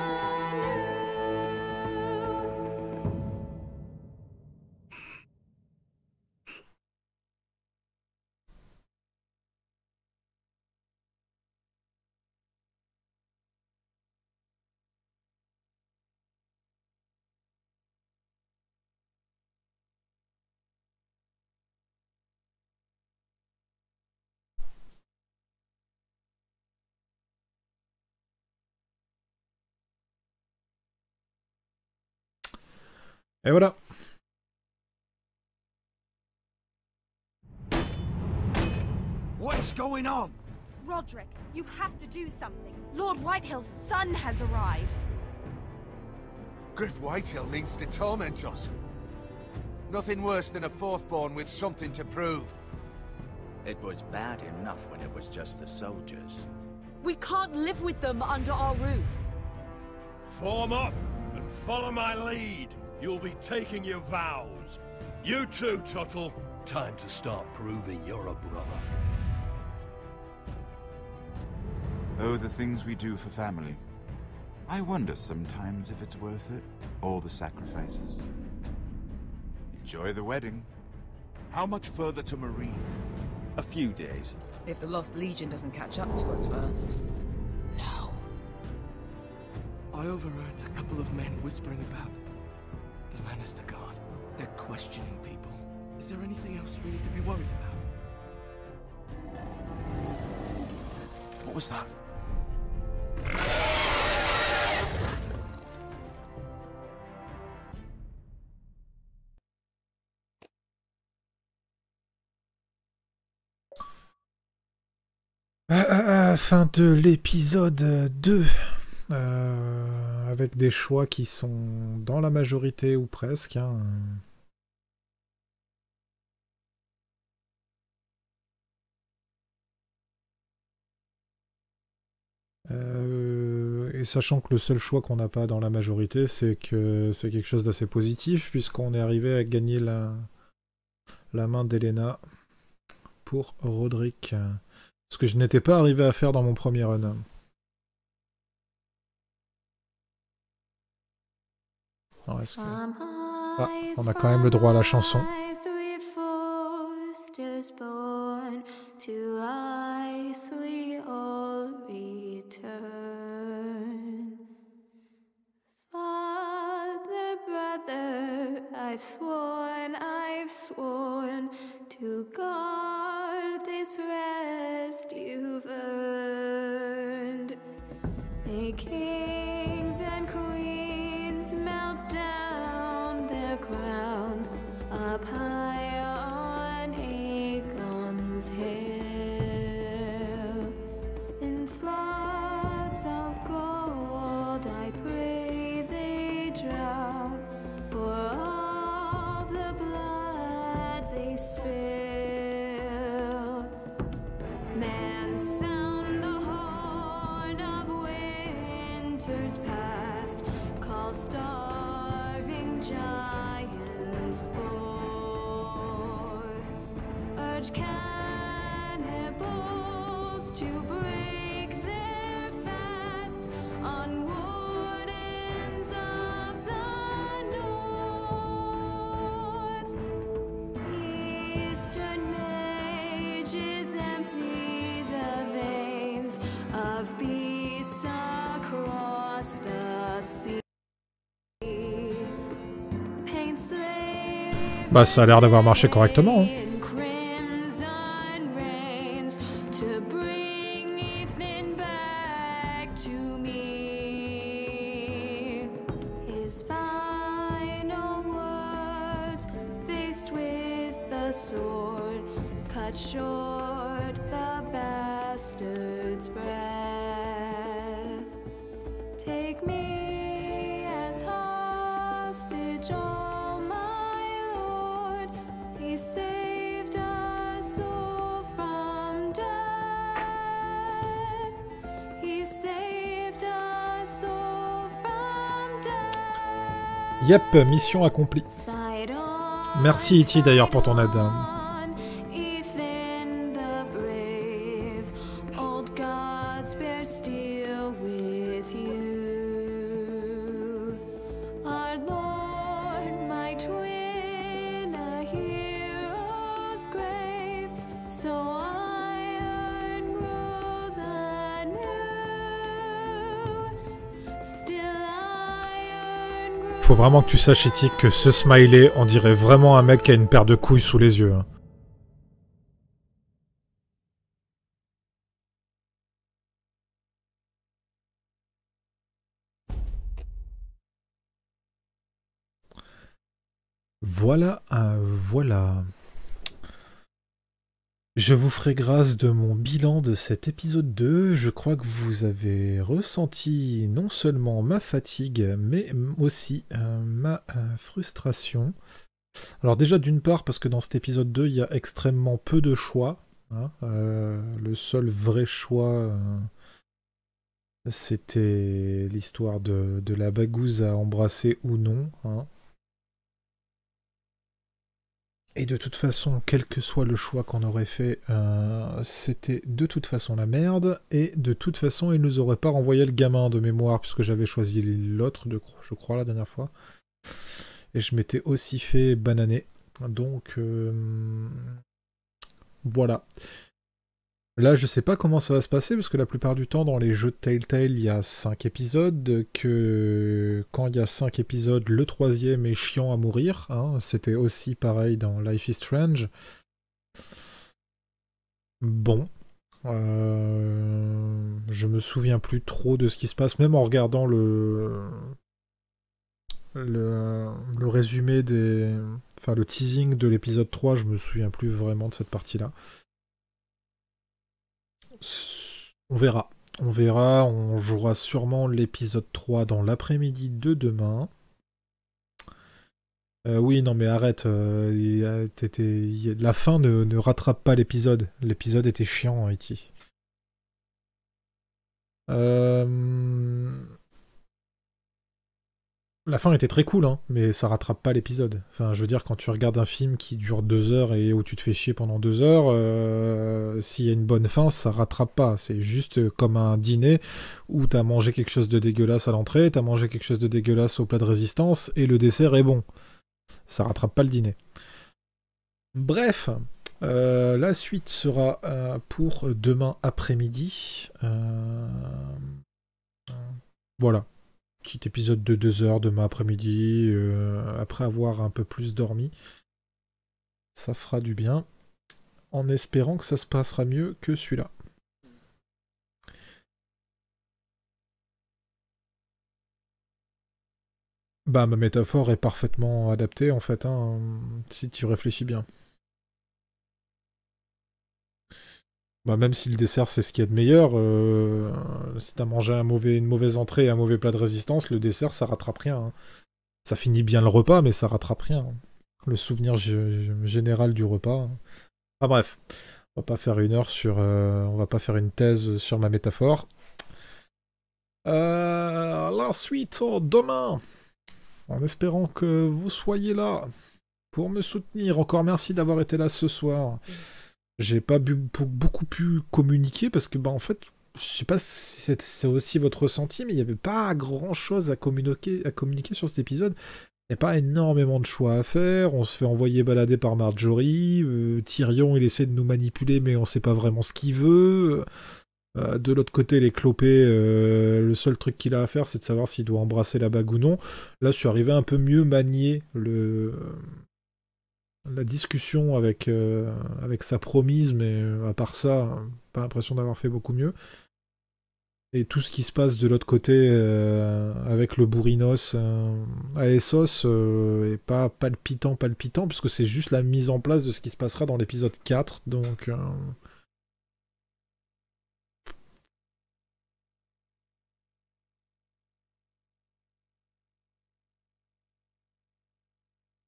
Et voilà. What is going on? Roderick, you have to do something. Lord Whitehill's son has arrived. Griff Whitehill means to torment us. Nothing worse than a fourthborn with something to prove. It was bad enough when it was just the soldiers. We can't live with them under our roof. Form up and follow my lead. You'll be taking your vows. You too, Tuttle. Time to start proving you're a brother. Oh, the things we do for family. I wonder sometimes if it's worth it. All the sacrifices. Enjoy the wedding. How much further to Marine? A few days. If the Lost Legion doesn't catch up to us first. No. I overheard a couple of men whispering about the Lannister Guard. They're questioning people. Is there anything else we need to be worried about? What was that? Fin de l'épisode 2. Avec des choix qui sont dans la majorité ou presque. Hein. Et sachant que le seul choix qu'on n'a pas dans la majorité, c'est que c'est quelque chose d'assez positif, puisqu'on est arrivé à gagner la main d'Elena pour Roderick. Ce que je n'étais pas arrivé à faire dans mon premier run. Alors, est-ce que... Ah, on a quand même le droit à la chanson. To ice we all return. Father, brother, I've sworn to guard this rest you've earned. May kings and queens melt down their crowns up high on Aegon's hill. In floods of Man, sound the horn of winter's past. Call starving giants forth. Urge cannibals to break their fast on wardens of the north. Eastern mages empty the veins of beasts across the sea. Paint slaves Bah ça a l'air d'avoir marché correctement. Hein. in crimson rains to bring Ethan back to me. His final words, faced with the sword, cut short the bastard's breath. Take me as hostage, oh my lord. He saved us all from death. He saved us all from death. Yep, mission accomplie. Fight on, Merci E.T. d'ailleurs pour ton aide. Ethan the brave. Old gods bear steel with you. Our Lord might win a hero's grave, so iron grows anew. Still iron grows. Faut vraiment que tu saches, E.T., que ce smiley, on dirait vraiment un mec qui a une paire de couilles sous les yeux. Hein. Voilà, voilà. Je vous ferai grâce de mon bilan de cet épisode 2. Je crois que vous avez ressenti non seulement ma fatigue, mais aussi ma frustration. Alors déjà, d'une part, parce que dans cet épisode 2, il y a extrêmement peu de choix. Hein. Le seul vrai choix, c'était l'histoire de la bagouze à embrasser ou non. Hein. Et de toute façon, quel que soit le choix qu'on aurait fait, c'était de toute façon la merde. Et de toute façon, il nous aurait pas renvoyé le gamin de mémoire, puisque j'avais choisi l'autre, je crois, la dernière fois. Et je m'étais aussi fait bananer. Donc, voilà. Là, je sais pas comment ça va se passer, parce que la plupart du temps, dans les jeux de TellTale, il y a 5 épisodes, que quand il y a 5 épisodes, le 3e est chiant à mourir. Hein. C'était aussi pareil dans Life is Strange. Bon. Je me souviens plus trop de ce qui se passe, même en regardant le résumé enfin le teasing de l'épisode 3, je me souviens plus vraiment de cette partie-là. On verra. On jouera sûrement l'épisode 3 dans l'après-midi de demain. Oui, non mais arrête. La fin ne rattrape pas l'épisode. L'épisode était chiant, E.T. La fin était très cool, hein, mais ça rattrape pas l'épisode. Enfin, je veux dire, quand tu regardes un film qui dure 2 heures et où tu te fais chier pendant 2 heures, s'il y a une bonne fin, ça rattrape pas. C'est juste comme un dîner où t'as mangé quelque chose de dégueulasse à l'entrée, t'as mangé quelque chose de dégueulasse au plat de résistance, et le dessert est bon. Ça rattrape pas le dîner. Bref, la suite sera pour demain après-midi. Voilà. Petit épisode de 2 heures demain après-midi, après avoir un peu plus dormi. Ça fera du bien, en espérant que ça se passera mieux que celui-là. Bah, ma métaphore est parfaitement adaptée, en fait, hein, si tu réfléchis bien. Bah, même si le dessert c'est ce qu'il y a de meilleur, si t'as mangé une mauvaise entrée et un mauvais plat de résistance, le dessert ça rattrape rien. Hein. Ça finit bien le repas, mais ça rattrape rien. Le souvenir général du repas. Hein. Enfin bref, On va pas faire une heure sur... on va pas faire une thèse sur ma métaphore. La suite demain, en espérant que vous soyez là pour me soutenir. Encore merci d'avoir été là ce soir. J'ai pas beaucoup pu communiquer parce que, bah, en fait, je sais pas si c'est aussi votre ressenti, mais il n'y avait pas grand chose à communiquer sur cet épisode. Il n'y a pas énormément de choix à faire. On se fait envoyer balader par Marjorie. Tyrion, il essaie de nous manipuler, mais on sait pas vraiment ce qu'il veut. De l'autre côté, les clopés, le seul truc qu'il a à faire, c'est de savoir s'il doit embrasser la bague ou non. Là, je suis arrivé à un peu mieux manier la discussion avec sa promise, mais à part ça, pas l'impression d'avoir fait beaucoup mieux. Et tout ce qui se passe de l'autre côté avec le bourrinos à Essos est pas palpitant, puisque c'est juste la mise en place de ce qui se passera dans l'épisode 4, donc...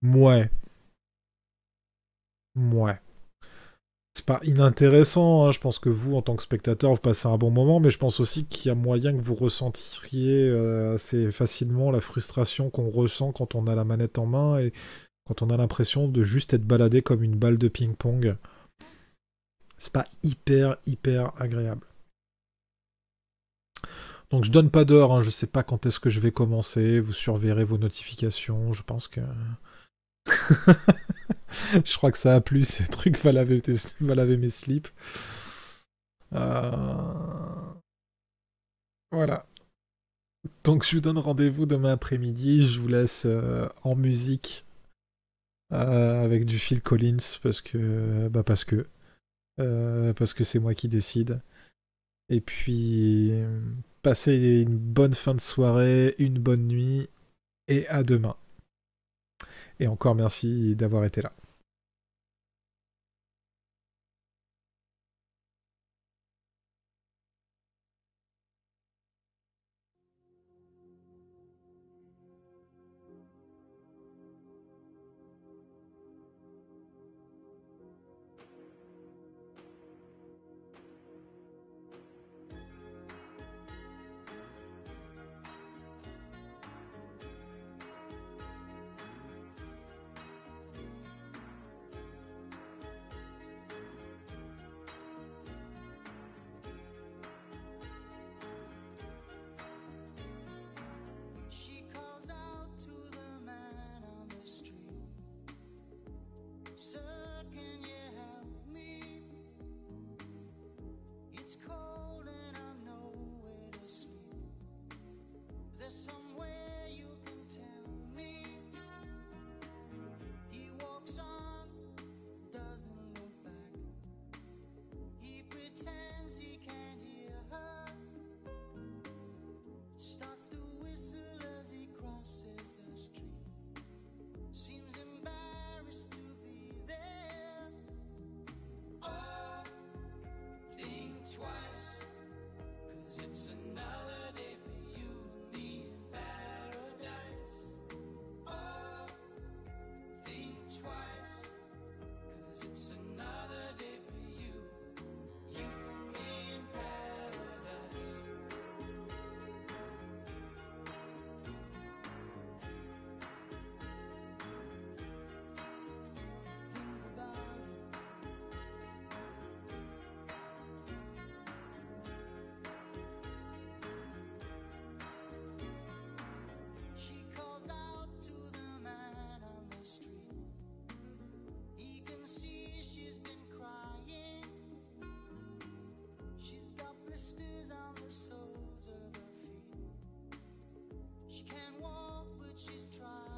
Mouais. C'est pas inintéressant, hein. Je pense que vous, en tant que spectateur, vous passez un bon moment, mais je pense aussi qu'il y a moyen que vous ressentiriez assez facilement la frustration qu'on ressent quand on a la manette en main et quand on a l'impression de juste être baladé comme une balle de ping-pong. C'est pas hyper agréable. Donc je donne pas d'heure, hein. Je sais pas quand est-ce que je vais commencer, vous surveillerez vos notifications, je pense que... Je crois que ça a plu, ces trucs va laver mes slips. Voilà. Donc je vous donne rendez-vous demain après-midi. Je vous laisse en musique avec du Phil Collins parce que c'est moi qui décide. Et puis passez une bonne fin de soirée, une bonne nuit et à demain. Et encore merci d'avoir été là. She can't walk, but she's trying.